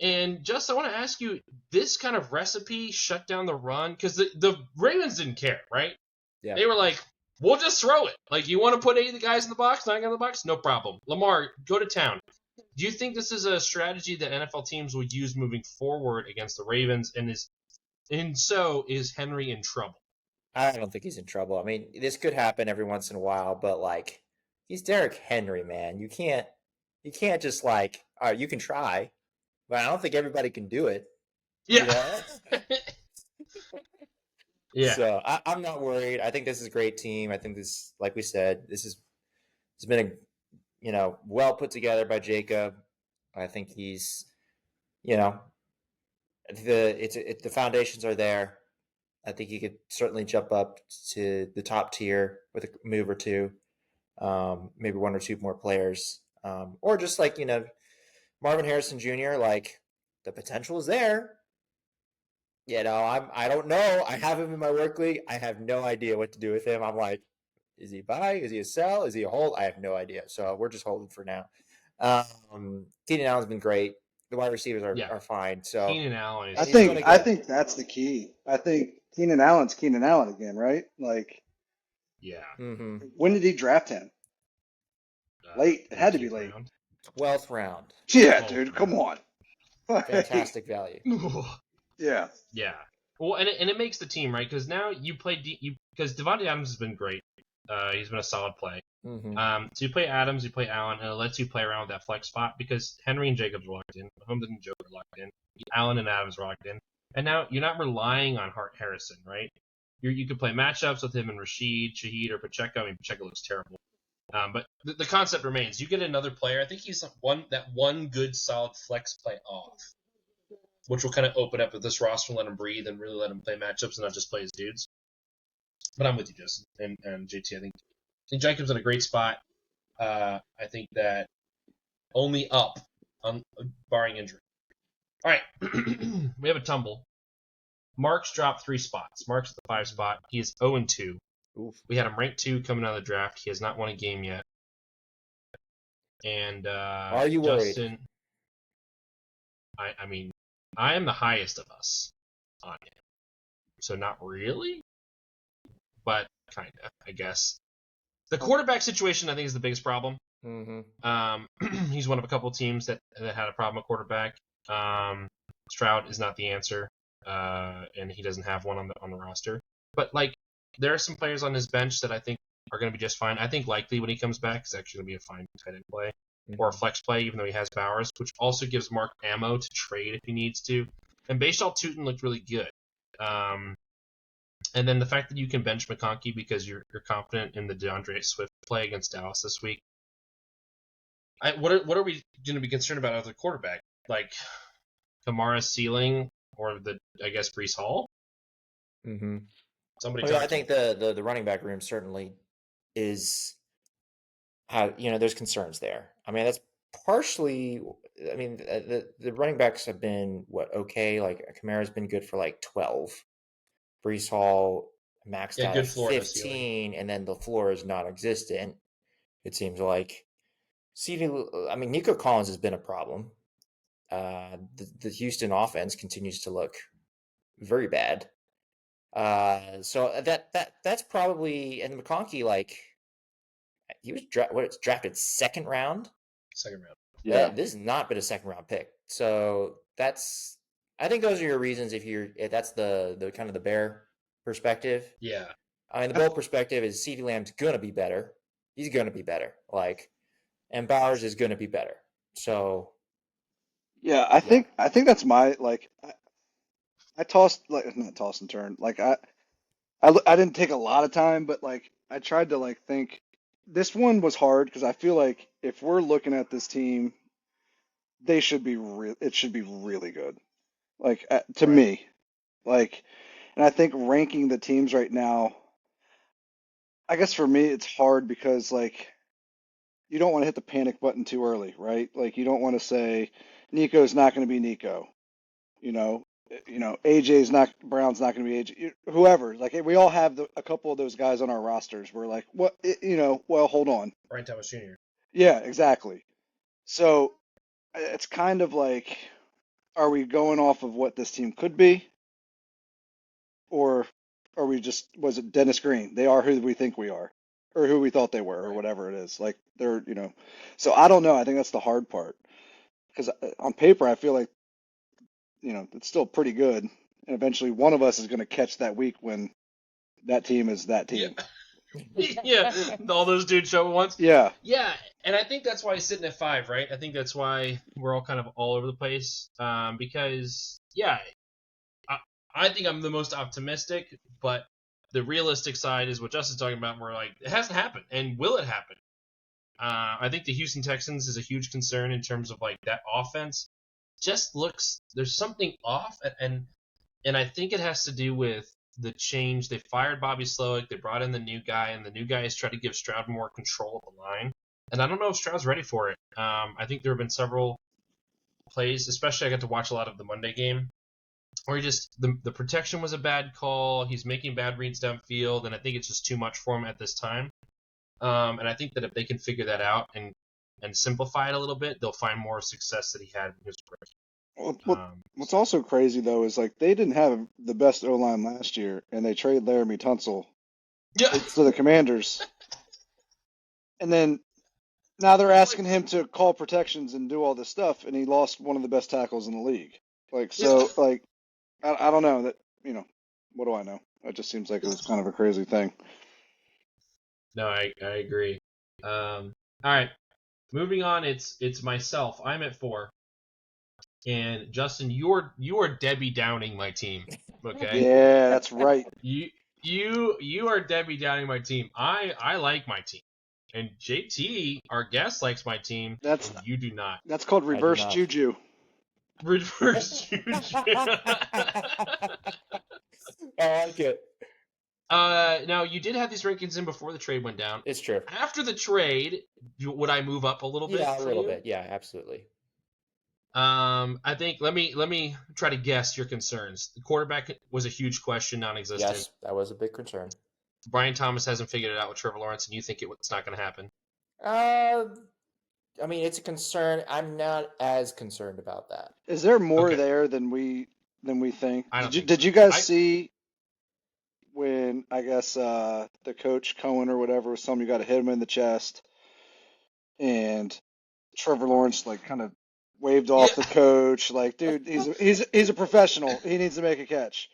[SPEAKER 2] And just I want to ask you, this kind of recipe shut down the run because the Ravens didn't care, right?
[SPEAKER 1] Yeah.
[SPEAKER 2] They were like, we'll just throw it. Like, you want to put 8 of the guys in the box, 9 guys in the box? No problem. Lamar, go to town. Do you think this is a strategy that NFL teams will use moving forward against the Ravens? And is Henry in trouble?
[SPEAKER 1] I don't think he's in trouble. I mean, this could happen every once in a while, but he's Derrick Henry, man. You can't just all right, you can try, but I don't think everybody can do it.
[SPEAKER 2] Yeah.
[SPEAKER 1] You know?
[SPEAKER 2] Yeah.
[SPEAKER 1] So I'm not worried. I think this is a great team. I think this, like we said, it's been well put together by Jacob. I think he's you know, the foundations are there. I think he could certainly jump up to the top tier with a move or two, maybe one or two more players, or just like Marvin Harrison Jr. Like the potential is there. I don't know. I have him in my work league. I have no idea what to do with him. I'm like, is he a buy? Is he a sell? Is he a hold? I have no idea. So we're just holding for now. Keenan Allen's been great. The wide receivers are fine. So
[SPEAKER 2] Keenan Allen
[SPEAKER 3] I
[SPEAKER 2] is
[SPEAKER 3] think that's the key. I think Keenan Allen's Keenan Allen again, right? Like,
[SPEAKER 2] yeah.
[SPEAKER 3] when did he draft him? Late. It had to be late.
[SPEAKER 1] 12th round.
[SPEAKER 3] Yeah, dude, come on.
[SPEAKER 1] Fantastic value.
[SPEAKER 3] Yeah.
[SPEAKER 2] Yeah. Well, and it makes the team, right? Because now you play because Devontae Adams has been great. He's been a solid play. So you play Adams, you play Allen, and it lets you play around with that flex spot because Henry and Jacobs are locked in, Mahomes and Joe are locked in, Allen and Adams are locked in, and now you're not relying on Hart Harrison, right? You could play matchups with him and Rashid, Shaheed, or Pacheco. I mean, Pacheco looks terrible. But the concept remains. You get another player. I think he's one good solid flex play off, which will kind of open up this roster and let him breathe and really let him play matchups and not just play his dudes. But I'm with you, Justin and JT. I think Jacobs in a great spot. I think that only up, barring injury. All right, we have a tumble. Mark's dropped 3 spots. Mark's at the 5 spot. He is 0-2.
[SPEAKER 1] Oof.
[SPEAKER 2] We had him ranked 2 coming out of the draft. He has not won a game yet. And
[SPEAKER 1] are you
[SPEAKER 2] Justin,
[SPEAKER 1] worried?
[SPEAKER 2] I mean, I am the highest of us on him, so not really, but kind of, I guess. The quarterback situation, I think, is the biggest problem. He's one of a couple of teams that had a problem at quarterback. Stroud is not the answer, and he doesn't have one on the roster. But like, there are some players on his bench that I think are going to be just fine. I think likely when he comes back, it's actually going to be a fine tight end play or a flex play, even though he has Bowers, which also gives Mark ammo to trade if he needs to. And Bashal Tutin looked really good. And then the fact that you can bench McConkey because you're confident in the DeAndre Swift play against Dallas this week. What are we going to be concerned about other quarterback? Like Kamara's ceiling or Breece Hall? Somebody.
[SPEAKER 1] I think the running back room certainly is how there's concerns there. I mean, that's partially. I mean, the running backs have been okay. Like Kamara's been good for like 12. Breece Hall maxed out at 15, and then the floor is non-existent. It seems like. Nico Collins has been a problem. The Houston offense continues to look very bad. So that's probably, and McConkey, like, he was drafted second round.
[SPEAKER 3] Yeah,
[SPEAKER 1] this has not been a second round pick. So I think those are your reasons. If that's the kind of the bear perspective.
[SPEAKER 2] Yeah.
[SPEAKER 1] I mean, the bull perspective is CeeDee Lamb's gonna be better. He's gonna be better. And Bowers is gonna be better. So.
[SPEAKER 3] Yeah, I think that's my I tossed not toss and turn. I didn't take a lot of time, but I tried to think. This one was hard because I feel like if we're looking at this team, it should be really good. To me, and I think ranking the teams right now, I guess for me it's hard because you don't want to hit the panic button too early, right? You don't want to say Nico's not going to be Nico. Brown's not going to be AJ. Whoever. We all have a couple of those guys on our rosters. We're like, what? Well, hold on.
[SPEAKER 2] Brian Thomas Jr.
[SPEAKER 3] Yeah, exactly. So it's kind of are we going off of what this team could be, or are we was it Dennis Green? They are who we think we are, or who we thought they were, or whatever it is. They're, So I don't know. I think that's the hard part because on paper I feel like. It's still pretty good. And eventually one of us is going to catch that week when that team is that team.
[SPEAKER 2] Yeah. All those dudes show at once.
[SPEAKER 3] Yeah.
[SPEAKER 2] Yeah. And I think that's why he's sitting at 5, right? I think that's why we're all kind of all over the place. Because, yeah, I think I'm the most optimistic, but the realistic side is what Justin's talking about. Where it hasn't happened. And will it happen? I think the Houston Texans is a huge concern in terms of that offense. just looks, there's something off, and I think it has to do with the change. They fired Bobby Slowick, they brought in the new guy, and the new guy has tried to give Stroud more control of the line. And I don't know if Stroud's ready for it. I think there have been several plays, especially I got to watch a lot of the Monday game, where he just the protection was a bad call. He's making bad reads downfield, and I think it's just too much for him at this time. And I think that if they can figure that out and simplify it a little bit, they'll find more success that he had in his rookie.
[SPEAKER 3] What's also crazy though is like they didn't have the best O line last year, and they trade Laramie Tunsil to the Commanders, and then now they're asking him to call protections and do all this stuff, and he lost one of the best tackles in the league. Like so, like I don't know that what do I know? It just seems like it was kind of a crazy thing.
[SPEAKER 2] No, I agree. All right, moving on. It's myself. I'm at 4. And Justin, you are Debbie Downing my team. Okay.
[SPEAKER 3] Yeah, that's right.
[SPEAKER 2] You are Debbie Downing my team. I like my team, and JT, our guest, likes my team. And you do not.
[SPEAKER 3] That's called reverse juju.
[SPEAKER 2] Reverse juju.
[SPEAKER 1] I like it.
[SPEAKER 2] Now you did have these rankings in before the trade went down.
[SPEAKER 1] It's true.
[SPEAKER 2] After the trade, would I move up a little bit?
[SPEAKER 1] Yeah, a little bit. Yeah, absolutely.
[SPEAKER 2] I think let me try to guess your concerns. The quarterback was a huge question, non-existent.
[SPEAKER 1] Yes, that was a big concern.
[SPEAKER 2] Brian Thomas hasn't figured it out with Trevor Lawrence, and you think it's not going to happen?
[SPEAKER 1] I mean, it's a concern. I'm not as concerned about that.
[SPEAKER 3] Is there more there than we think? Did you guys see when I guess the coach Cohen or whatever was telling you got to hit him in the chest, and Trevor Lawrence like kind of waved off the coach, like, dude, he's a professional. He needs to make a catch.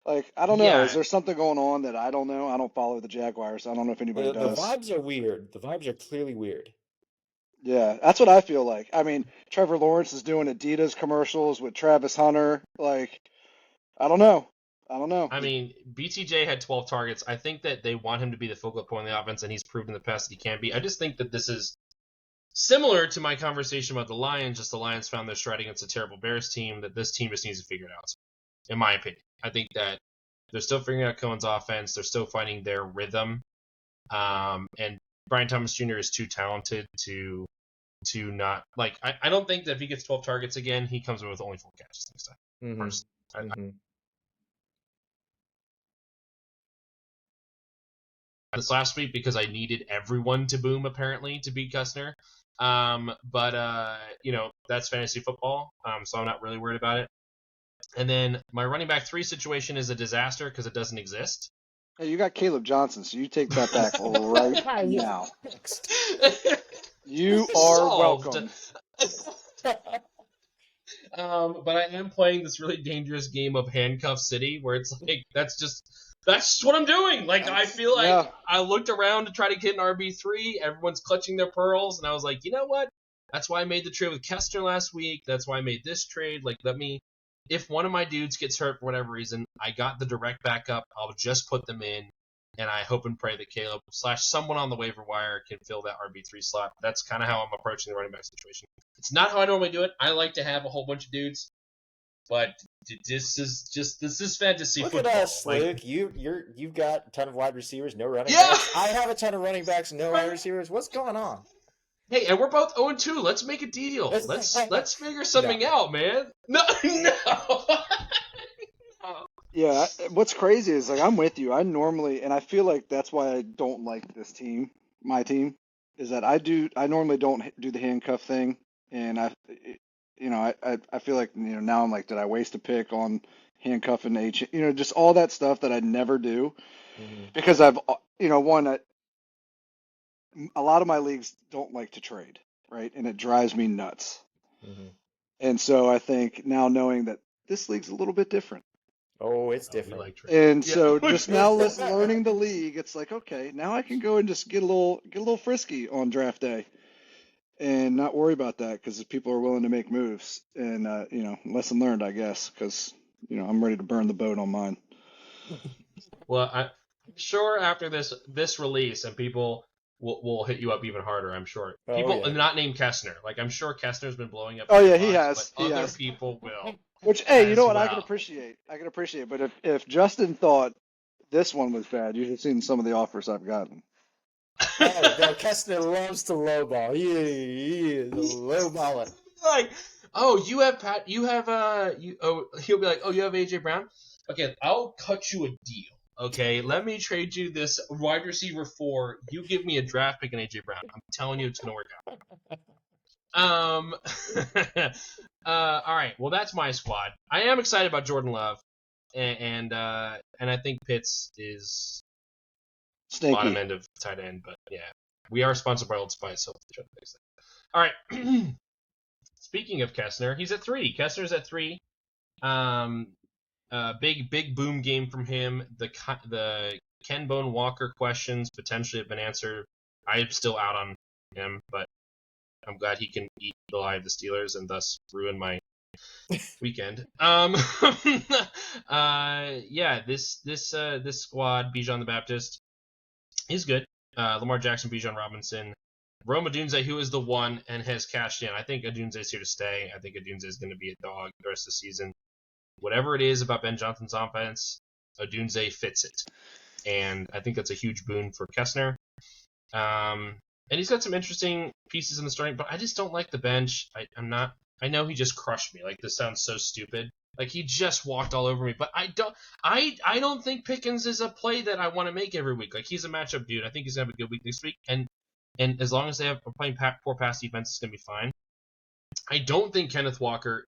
[SPEAKER 3] Like, I don't know. Yeah. Is there something going on that I don't know? I don't follow the Jaguars. I don't know if anybody does.
[SPEAKER 1] The vibes are weird. The vibes are clearly weird.
[SPEAKER 3] Yeah, that's what I feel like. I mean, Trevor Lawrence is doing Adidas commercials with Travis Hunter. Like, I don't know.
[SPEAKER 2] I mean, BTJ had 12 targets. I think that they want him to be the focal point of the offense, and he's proven in the past that he can be. I just think that this is similar to my conversation about the Lions, just the Lions found their stride against a terrible Bears team, that this team just needs to figure it out, in my opinion. I think that they're still figuring out Cohen's offense. They're still finding their rhythm. And Brian Thomas Jr. is too talented to not, like, I don't think that if he gets 12 targets again, he comes in with only 4 catches next time. This last week because I needed everyone to boom, apparently, to beat Kessner. But that's fantasy football, so I'm not really worried about it. And then my running back 3 situation is a disaster because it doesn't exist.
[SPEAKER 3] Hey, you got Caleb Johnson, so you take that back right now. You are welcome.
[SPEAKER 2] But I am playing this really dangerous game of Handcuff City where it's like, that's just what I'm doing. Like, I feel like I looked around to try to get an RB3. Everyone's clutching their pearls. And I was like, you know what? That's why I made the trade with Kessler last week. That's why I made this trade. Like, if one of my dudes gets hurt for whatever reason, I got the direct backup. I'll just put them in. And I hope and pray that Caleb / someone on the waiver wire can fill that RB3 slot. That's kind of how I'm approaching the running back situation. It's not how I normally do it. I like to have a whole bunch of dudes. But this is fantasy football.
[SPEAKER 1] Look at us, Luke. You've got a ton of wide receivers, no running backs. I have a ton of running backs, no wide receivers. What's going on?
[SPEAKER 2] Hey, and we're both 0-2. Let's make a deal. Let's figure something out, man. No.
[SPEAKER 3] Yeah, what's crazy is like I'm with you. I normally, and I feel like that's why I don't like this team, my team, is that I normally don't do the handcuff thing, and I feel like now I'm like, did I waste a pick on handcuffing H? Just all that stuff that I never do, because I've a lot of my leagues don't like to trade, right, and it drives me nuts. And so I think now knowing that this league's a little bit different.
[SPEAKER 1] Oh, it's different.
[SPEAKER 3] And so just now learning the league, it's like, okay, now I can go and just get a little frisky on draft day and not worry about that because people are willing to make moves. And, lesson learned, I guess, because, I'm ready to burn the boat on mine.
[SPEAKER 2] Well, I'm sure after this release and people will hit you up even harder. I'm sure.
[SPEAKER 1] Oh,
[SPEAKER 2] People
[SPEAKER 1] yeah.
[SPEAKER 2] not named Kessner. Like I'm sure Kessner's been blowing up.
[SPEAKER 3] Oh,
[SPEAKER 2] in
[SPEAKER 3] yeah,
[SPEAKER 2] the
[SPEAKER 3] he
[SPEAKER 2] box,
[SPEAKER 3] has.
[SPEAKER 2] but
[SPEAKER 3] He
[SPEAKER 2] other
[SPEAKER 3] has.
[SPEAKER 2] people will.
[SPEAKER 3] Which, hey, you
[SPEAKER 2] as
[SPEAKER 3] know what? I can
[SPEAKER 2] well.
[SPEAKER 3] appreciate. But if Justin thought this one was bad, you should have seen some of the offers I've gotten.
[SPEAKER 1] Oh, no, Kessner loves to lowball. He is a lowballer.
[SPEAKER 2] Like, oh, you have Pat. You have you. Oh, he'll be like, oh, you have AJ Brown. Okay, I'll cut you a deal. Okay, let me trade you this wide receiver 4. You give me a draft pick and AJ Brown. I'm telling you, it's gonna work out. All right. Well, that's my squad. I am excited about Jordan Love, and I think Pitts is bottom
[SPEAKER 3] Stinky.
[SPEAKER 2] end of tight end. But yeah, we are sponsored by Old Spice, so we'll try to fix that. All right. Speaking of Kessner, he's at 3. Kessner's at 3. Big boom game from him. The Ken Bone Walker questions potentially have been answered. I'm still out on him, but I'm glad he can eat the lie of the Steelers and thus ruin my weekend. Yeah, this squad, Bijan the Baptist, is good. Lamar Jackson, Bijan Robinson, Rome Odunze, who is the one and has cashed in. I think Odunze is here to stay. I think Odunze is going to be a dog the rest of the season. Whatever it is about Ben Johnson's offense, Odunze fits it. And I think that's a huge boon for Kessner. And he's got some interesting pieces in the starting, but I just don't like the bench. I know he just crushed me. Like, this sounds so stupid. Like, he just walked all over me. But I don't think Pickens is a play that I want to make every week. Like, he's a matchup dude. I think he's going to have a good week this week. And as long as they are playing poor pass defense, it's going to be fine. I don't think Kenneth Walker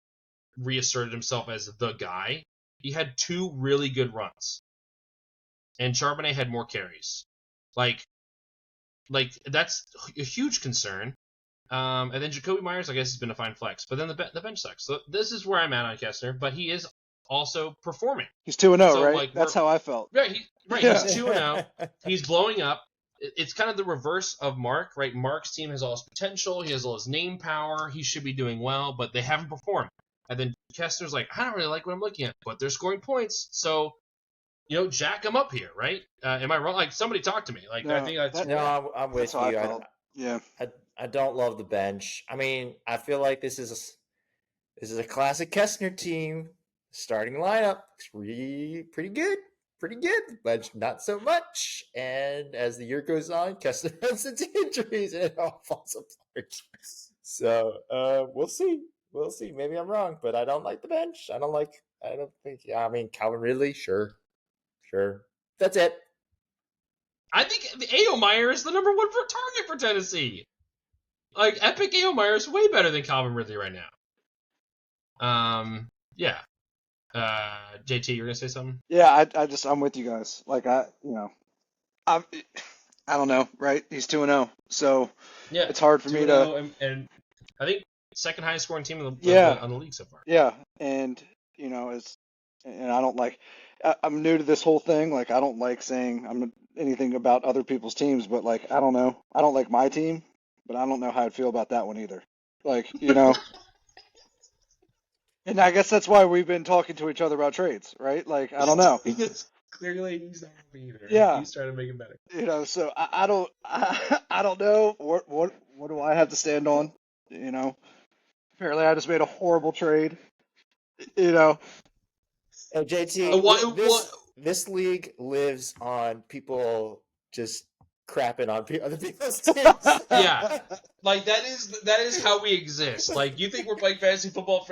[SPEAKER 2] reasserted himself as the guy. He had 2 really good runs. And Charbonnet had more carries. Like that's a huge concern. And then Jacoby Myers, I guess, has been a fine flex. But then the bench sucks. So this is where I'm at on Kessner. But he is also performing.
[SPEAKER 3] He's 2-0,
[SPEAKER 2] So,
[SPEAKER 3] right?
[SPEAKER 2] like,
[SPEAKER 3] That's how I felt.
[SPEAKER 2] Right,
[SPEAKER 3] Yeah.
[SPEAKER 2] he's 2-0. He's blowing up. It's kind of the reverse of Mark, right? Mark's team has all his potential. He has all his name power. He should be doing well, but they haven't performed. And then Kessner's like, I don't really like what I'm looking at, but they're scoring points. So, jack them up here, right? Am I wrong? Like, somebody talk to me. Like,
[SPEAKER 3] No,
[SPEAKER 2] I think that's...
[SPEAKER 1] No, I'm with
[SPEAKER 3] That's how I
[SPEAKER 1] you.
[SPEAKER 3] felt. Yeah.
[SPEAKER 1] I don't love the bench. I mean, I feel like this is a classic Kessner team. Starting lineup is pretty good. Bench not so much. And as the year goes on, Kessner runs into injuries and it all falls apart. So we'll see. Maybe I'm wrong, but I don't like the bench. I don't think. Yeah, I mean, Calvin Ridley, sure. That's it.
[SPEAKER 2] I think A.O. Meyer is the number 1 for target for Tennessee. Like, Epic A.O. Meyer is way better than Calvin Ridley right now. Yeah. JT, you're gonna say something?
[SPEAKER 3] Yeah, I'm with you guys. Like, I don't know, right? He's 2-0, so
[SPEAKER 2] Yeah,
[SPEAKER 3] it's hard for me to.
[SPEAKER 2] And I think second highest scoring team on the league so far.
[SPEAKER 3] Yeah, and and I don't like. I'm new to this whole thing. Like, I don't like saying anything about other people's teams, but like, I don't know. I don't like my team, but I don't know how I'd feel about that one either. Like, And I guess that's why we've been talking to each other about trades, right? Like, I don't know.
[SPEAKER 2] Clearly, he's not happy either.
[SPEAKER 3] Yeah.
[SPEAKER 2] He's trying to make it better.
[SPEAKER 3] So I don't know. What do I have to stand on? Apparently I just made a horrible trade.
[SPEAKER 1] Hey, JT,
[SPEAKER 2] What?
[SPEAKER 1] this league lives on people just crapping on other people's teams.
[SPEAKER 2] Yeah. Like, that is how we exist. Like, you think we're playing fantasy football?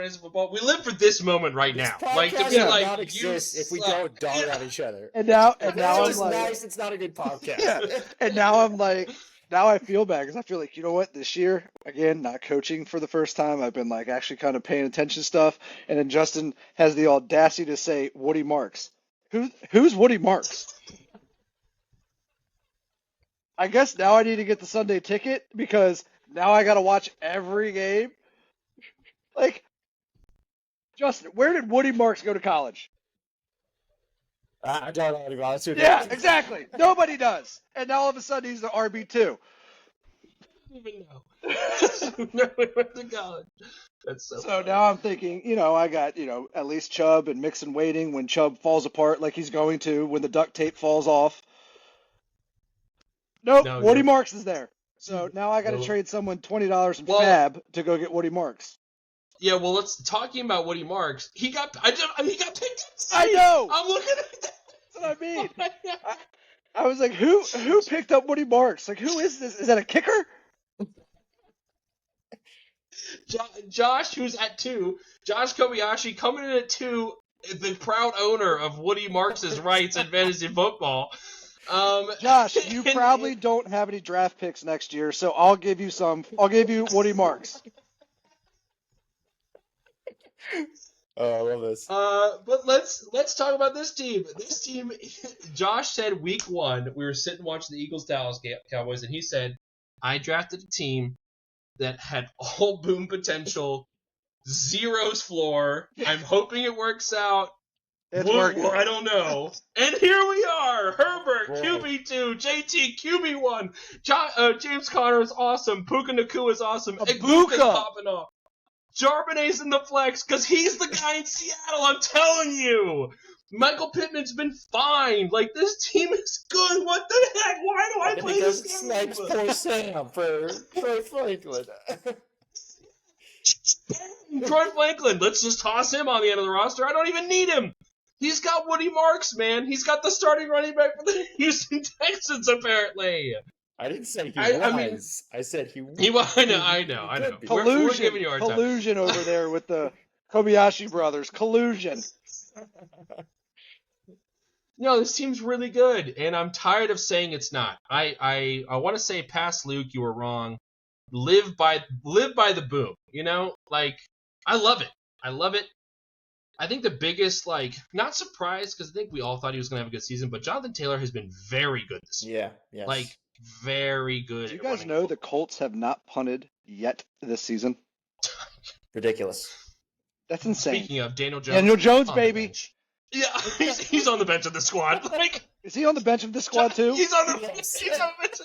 [SPEAKER 2] We live for this moment right
[SPEAKER 1] This
[SPEAKER 2] now.
[SPEAKER 1] podcast
[SPEAKER 2] Like, to be
[SPEAKER 1] would
[SPEAKER 2] like,
[SPEAKER 1] not exist if we don't dog on each other.
[SPEAKER 3] And now
[SPEAKER 1] It's
[SPEAKER 3] I'm
[SPEAKER 1] just
[SPEAKER 3] like,
[SPEAKER 1] nice. It's not a good podcast.
[SPEAKER 3] yeah. And now I'm like, now I feel bad because I feel like, you know what? This year, again, not coaching for the first time. I've been like actually kind of paying attention to stuff. And then Justin has the audacity to say Woody Marks. Who's Woody Marks? I guess now I need to get the Sunday ticket because now I got to watch every game. Like, Justin, where did Woody Marks go to college?
[SPEAKER 1] I don't know, to be honest with you.
[SPEAKER 3] Yeah, exactly. Nobody does. And now all of a sudden he's the RB2.
[SPEAKER 2] I don't even know. Never went to college. That's so funny.
[SPEAKER 3] Now I'm thinking, I got, at least Chubb and Mixon waiting when Chubb falls apart like he's going to, when the duct tape falls off. Nope,
[SPEAKER 2] No,
[SPEAKER 3] Woody
[SPEAKER 2] you're-
[SPEAKER 3] Marks is there. So now I got to
[SPEAKER 2] No.
[SPEAKER 3] trade someone $20 in
[SPEAKER 2] Well-
[SPEAKER 3] Fab to go get Woody Marks.
[SPEAKER 2] Yeah, well, let's talking about Woody Marks. He got picked up.
[SPEAKER 3] I know!
[SPEAKER 2] I'm looking at that.
[SPEAKER 3] That's what I mean. I was like, who picked up Woody Marks? Like, who is this? Is that a kicker?
[SPEAKER 2] Josh, who's at 2, Josh Kobayashi coming in at 2, the proud owner of Woody Marks' rights in fantasy football.
[SPEAKER 3] Josh, you probably don't have any draft picks next year, so I'll give you some. I'll give you Woody Marks.
[SPEAKER 1] Oh, I love this.
[SPEAKER 2] But let's talk about this team. This team, Josh said week 1, we were sitting watching the Eagles-Dallas Cowboys, and he said, I drafted a team that had all boom potential, zeros floor. I'm hoping it works out.
[SPEAKER 3] It's working.
[SPEAKER 2] I don't know. And here we are. Herbert,
[SPEAKER 1] Right.
[SPEAKER 2] QB2, JT, QB1. James Conner is awesome. Puka Nakua is awesome.
[SPEAKER 3] Puka.
[SPEAKER 2] Igbuka's popping off. Charbonnet's in the flex because he's the guy in Seattle, I'm telling you. Michael Pittman's been fine. Like, this team is good. What the heck? Why do I
[SPEAKER 1] And
[SPEAKER 2] play
[SPEAKER 1] he
[SPEAKER 2] this
[SPEAKER 1] goes
[SPEAKER 2] game?
[SPEAKER 1] snipes poor Sam for Troy Franklin.
[SPEAKER 2] Troy Franklin, let's just toss him on the end of the roster. I don't even need him. He's got Woody Marks, man. He's got the starting running back for the Houston Texans, apparently.
[SPEAKER 1] I didn't say he
[SPEAKER 2] I mean-
[SPEAKER 1] was. I said he was.
[SPEAKER 2] I know.
[SPEAKER 1] Could be.
[SPEAKER 2] We're giving you our time.
[SPEAKER 3] Collusion over there with the Kobayashi brothers. Collusion.
[SPEAKER 2] No, this team's really good, and I'm tired of saying it's not. I want to say, past Luke, you were wrong. Live by the boom. You know, like, I love it. I think the biggest, like, not surprised, because I think we all thought he was going to have a good season, but Jonathan Taylor has been very good this year.
[SPEAKER 1] Yeah. Yes.
[SPEAKER 2] Like, very good.
[SPEAKER 3] Do you
[SPEAKER 2] at
[SPEAKER 3] guys
[SPEAKER 2] running
[SPEAKER 3] know
[SPEAKER 2] the
[SPEAKER 3] the Colts have not punted yet this season?
[SPEAKER 1] Ridiculous.
[SPEAKER 3] That's insane.
[SPEAKER 2] Speaking of Daniel Jones,
[SPEAKER 3] Daniel Jones,
[SPEAKER 2] on the
[SPEAKER 3] baby.
[SPEAKER 2] bench. Yeah, he's on the bench of the squad. Like,
[SPEAKER 3] Is he on the bench of the squad too?
[SPEAKER 2] He's on the
[SPEAKER 1] Yes.
[SPEAKER 2] he's on the bench.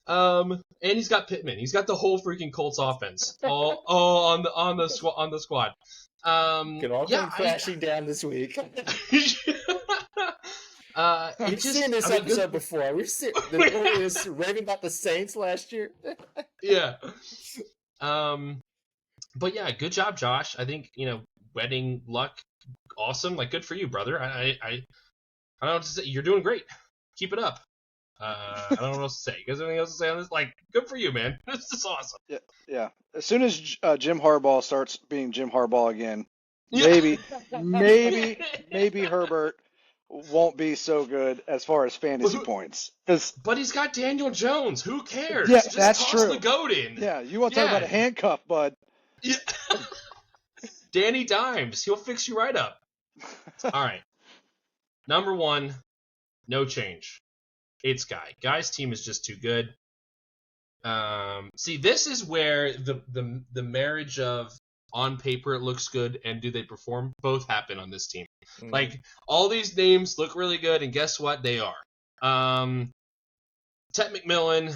[SPEAKER 2] And he's got Pittman. He's got the whole freaking Colts offense. All on the squad.
[SPEAKER 1] Can all
[SPEAKER 2] yeah,
[SPEAKER 1] come crashing down this week.
[SPEAKER 2] We've
[SPEAKER 1] We've seen this episode before. We've seen the Warriors raving about the Saints last year.
[SPEAKER 2] Yeah. But yeah, good job, Josh. I think, wedding luck, awesome. Like, good for you, brother. I don't know what to say. You're doing great. Keep it up. I don't know what else to say. You guys have anything else to say on this? Like, good for you, man. This is awesome.
[SPEAKER 3] Yeah. As soon as Jim Harbaugh starts being Jim Harbaugh again,
[SPEAKER 2] Yeah.
[SPEAKER 3] maybe Herbert won't be so good as far as fantasy points. Because
[SPEAKER 2] But he's got Daniel Jones. Who cares?
[SPEAKER 3] Yeah,
[SPEAKER 2] Just
[SPEAKER 3] that's
[SPEAKER 2] toss
[SPEAKER 3] true.
[SPEAKER 2] the goat in.
[SPEAKER 3] yeah, you want to talk
[SPEAKER 2] Yeah.
[SPEAKER 3] about a handcuff, bud?
[SPEAKER 2] Yeah. Danny Dimes. He'll fix you right up. All right. Number 1, no change. It's Guy. Guy's team is just too good. See, this is where the marriage of on paper it looks good and do they perform both happen on this team. Like, all these names look really good, and guess what? They are. Ted McMillan,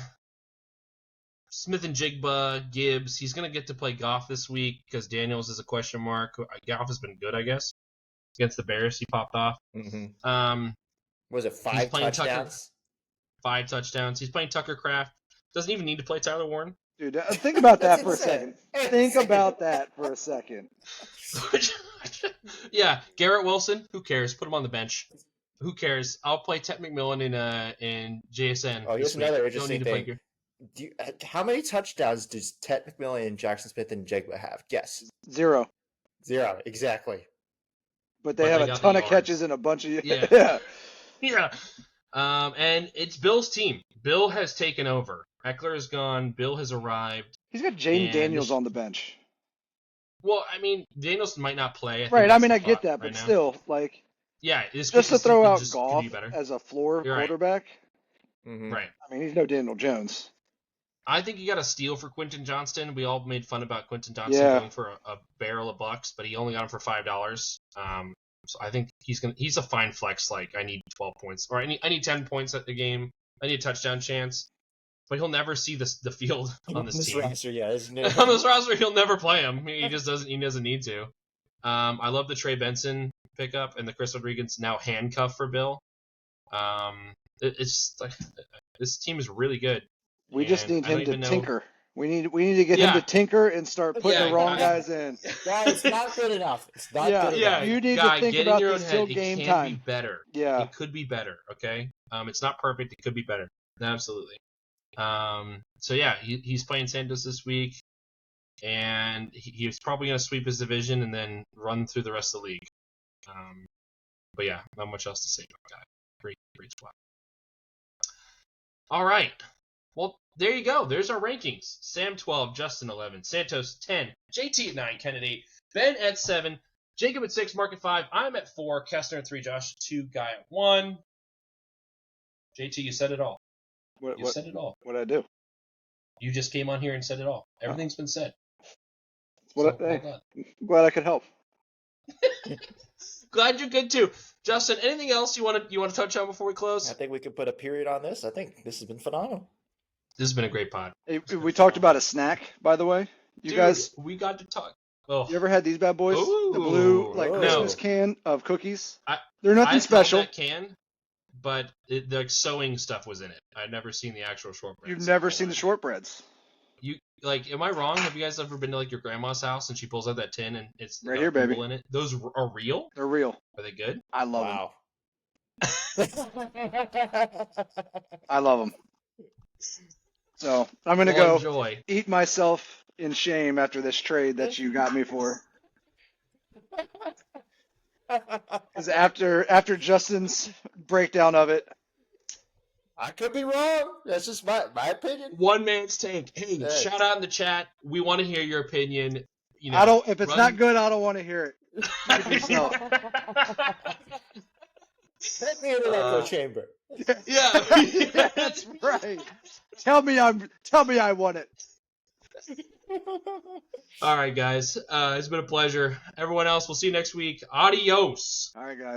[SPEAKER 2] Smith and Jigba, Gibbs. He's going to get to play Goff this week because Daniels is a question mark. Goff has been good, I guess. Against the Bears, he popped off.
[SPEAKER 1] Was it
[SPEAKER 2] He's
[SPEAKER 1] 5
[SPEAKER 2] playing Tucker.
[SPEAKER 1] touchdowns?
[SPEAKER 2] 5 touchdowns. He's playing Tucker Kraft. Doesn't even need to play Tyler Warren.
[SPEAKER 3] Dude, think about that
[SPEAKER 1] That's
[SPEAKER 3] for a
[SPEAKER 1] insane.
[SPEAKER 3] second. Think about that for a second.
[SPEAKER 2] Yeah, Garrett Wilson. Who cares? Put him on the bench. Who cares? I'll play Ted McMillan in JSN.
[SPEAKER 1] Oh, here's
[SPEAKER 2] this week.
[SPEAKER 1] another
[SPEAKER 2] Don't
[SPEAKER 1] interesting
[SPEAKER 2] need to play
[SPEAKER 1] thing.
[SPEAKER 2] Gar-
[SPEAKER 1] How many touchdowns does Ted McMillan and Jackson Smith and Jigba have? Guess.
[SPEAKER 3] 0.
[SPEAKER 1] 0. Exactly.
[SPEAKER 3] But they
[SPEAKER 2] But
[SPEAKER 3] have
[SPEAKER 2] they
[SPEAKER 3] a
[SPEAKER 2] got the
[SPEAKER 3] ton of
[SPEAKER 2] yards.
[SPEAKER 3] catches and a bunch of
[SPEAKER 2] Yeah.
[SPEAKER 3] yeah.
[SPEAKER 2] Yeah. And it's Bill's team. Bill has taken over. Eckler is gone. Bill has arrived.
[SPEAKER 3] He's got Jaden
[SPEAKER 2] And
[SPEAKER 3] Daniels
[SPEAKER 2] this-
[SPEAKER 3] on the bench.
[SPEAKER 2] Well, I mean, Daniels might not play. think
[SPEAKER 3] Right, I
[SPEAKER 2] that's
[SPEAKER 3] mean
[SPEAKER 2] the
[SPEAKER 3] I get
[SPEAKER 2] thought
[SPEAKER 3] that,
[SPEAKER 2] right
[SPEAKER 3] but
[SPEAKER 2] now.
[SPEAKER 3] still, like,
[SPEAKER 2] Yeah, this
[SPEAKER 3] just to
[SPEAKER 2] this
[SPEAKER 3] throw
[SPEAKER 2] could
[SPEAKER 3] out
[SPEAKER 2] just
[SPEAKER 3] Goff
[SPEAKER 2] be better.
[SPEAKER 3] as a floor
[SPEAKER 2] You're right.
[SPEAKER 3] quarterback,
[SPEAKER 1] Mhm.
[SPEAKER 2] Right.
[SPEAKER 3] I mean, he's no Daniel Jones.
[SPEAKER 2] I think you got a steal for Quentin Johnston. We all made fun about Quentin Johnston
[SPEAKER 3] Yeah.
[SPEAKER 2] going for a barrel of bucks, but he only got him for $5. So I think he's a fine flex. Like, I need 12 points, or I need 10 points at the game. I need a touchdown chance, but he'll never see the field on this team.
[SPEAKER 1] roster, yeah, there's no.
[SPEAKER 2] On this roster, he'll never play him. He just doesn't. He doesn't need to. I love the Trey Benson pickup, and the Chris Rodriguez now handcuff for Bill. It's like this team is really good.
[SPEAKER 3] We just
[SPEAKER 2] And
[SPEAKER 3] need
[SPEAKER 2] I don't
[SPEAKER 3] him to
[SPEAKER 2] even know-
[SPEAKER 3] tinker. We need to get him
[SPEAKER 2] Yeah.
[SPEAKER 3] to tinker and start putting
[SPEAKER 2] Yeah,
[SPEAKER 3] the wrong
[SPEAKER 2] I-
[SPEAKER 3] guys in.
[SPEAKER 1] Guys, it's not good enough. It's not
[SPEAKER 3] Yeah,
[SPEAKER 1] good
[SPEAKER 2] Yeah,
[SPEAKER 1] enough.
[SPEAKER 3] You need to
[SPEAKER 2] guy,
[SPEAKER 3] think
[SPEAKER 2] get
[SPEAKER 3] about
[SPEAKER 2] in your own
[SPEAKER 3] this
[SPEAKER 2] head.
[SPEAKER 3] till
[SPEAKER 2] It
[SPEAKER 3] game
[SPEAKER 2] can
[SPEAKER 3] time.
[SPEAKER 2] be better.
[SPEAKER 3] Yeah.
[SPEAKER 2] It could be better. Okay. It's not perfect. It could be better. Absolutely. So yeah, he's playing Santos this week, and he's probably going to sweep his division and then run through the rest of the league. But yeah, not much else to say about that guy. Great spot. All right. Well, there you go. There's our rankings. Sam 12, Justin 11, Santos 10, JT at 9, Ken at 8, Ben at 7, Jacob at 6, Mark at 5, I'm at 4, Kestner at 3, Josh at 2, Guy at 1. JT, you said it all. You said it all.
[SPEAKER 3] What'd I do?
[SPEAKER 2] You just came on here and said it all. Everything's been said.
[SPEAKER 3] What
[SPEAKER 2] So,
[SPEAKER 3] I,
[SPEAKER 2] well
[SPEAKER 3] hey,
[SPEAKER 2] done.
[SPEAKER 3] I'm glad I could help.
[SPEAKER 2] Glad you're good too. Justin, anything else you want to touch on before we close?
[SPEAKER 1] I think we could put a period on this. I think this has been phenomenal.
[SPEAKER 2] This has been a great pod.
[SPEAKER 3] Hey, we talked about a snack, by the way. You
[SPEAKER 2] Dude,
[SPEAKER 3] guys,
[SPEAKER 2] we got to talk. Oh,
[SPEAKER 3] you ever had these bad boys?
[SPEAKER 2] Ooh.
[SPEAKER 3] The blue, like,
[SPEAKER 1] No.
[SPEAKER 3] Christmas can of cookies?
[SPEAKER 2] I-
[SPEAKER 3] They're nothing
[SPEAKER 2] I
[SPEAKER 3] special.
[SPEAKER 2] held that can, but the sewing stuff was in it. I'd never seen the actual shortbread.
[SPEAKER 3] You've never seen the shortbreads.
[SPEAKER 2] You like? Am I wrong? Have you guys ever been to like your grandma's house and she pulls out that tin and it's
[SPEAKER 3] Right
[SPEAKER 2] got
[SPEAKER 3] here, baby.
[SPEAKER 2] Google in it? Those are real?
[SPEAKER 3] They're real.
[SPEAKER 2] Are they good?
[SPEAKER 3] I love
[SPEAKER 1] Wow.
[SPEAKER 3] I love them. So I'm gonna
[SPEAKER 2] Well,
[SPEAKER 3] go
[SPEAKER 2] enjoy.
[SPEAKER 3] eat myself in shame after this trade that you got me for. Because after Justin's breakdown of it,
[SPEAKER 1] I could be wrong. That's just my opinion.
[SPEAKER 2] One man's take. Hey,
[SPEAKER 1] Hey.
[SPEAKER 2] shout out in the chat. We want to hear your opinion. You know,
[SPEAKER 3] I don't. If it's
[SPEAKER 2] run-
[SPEAKER 3] not good, I don't want to hear it. Keep it yourself.
[SPEAKER 1] Take me into that echo chamber.
[SPEAKER 2] Yeah.
[SPEAKER 3] That's right. Tell me I want it.
[SPEAKER 2] All right, guys. It's been a pleasure. Everyone else, we'll see you next week. Adios.
[SPEAKER 3] All right, guys.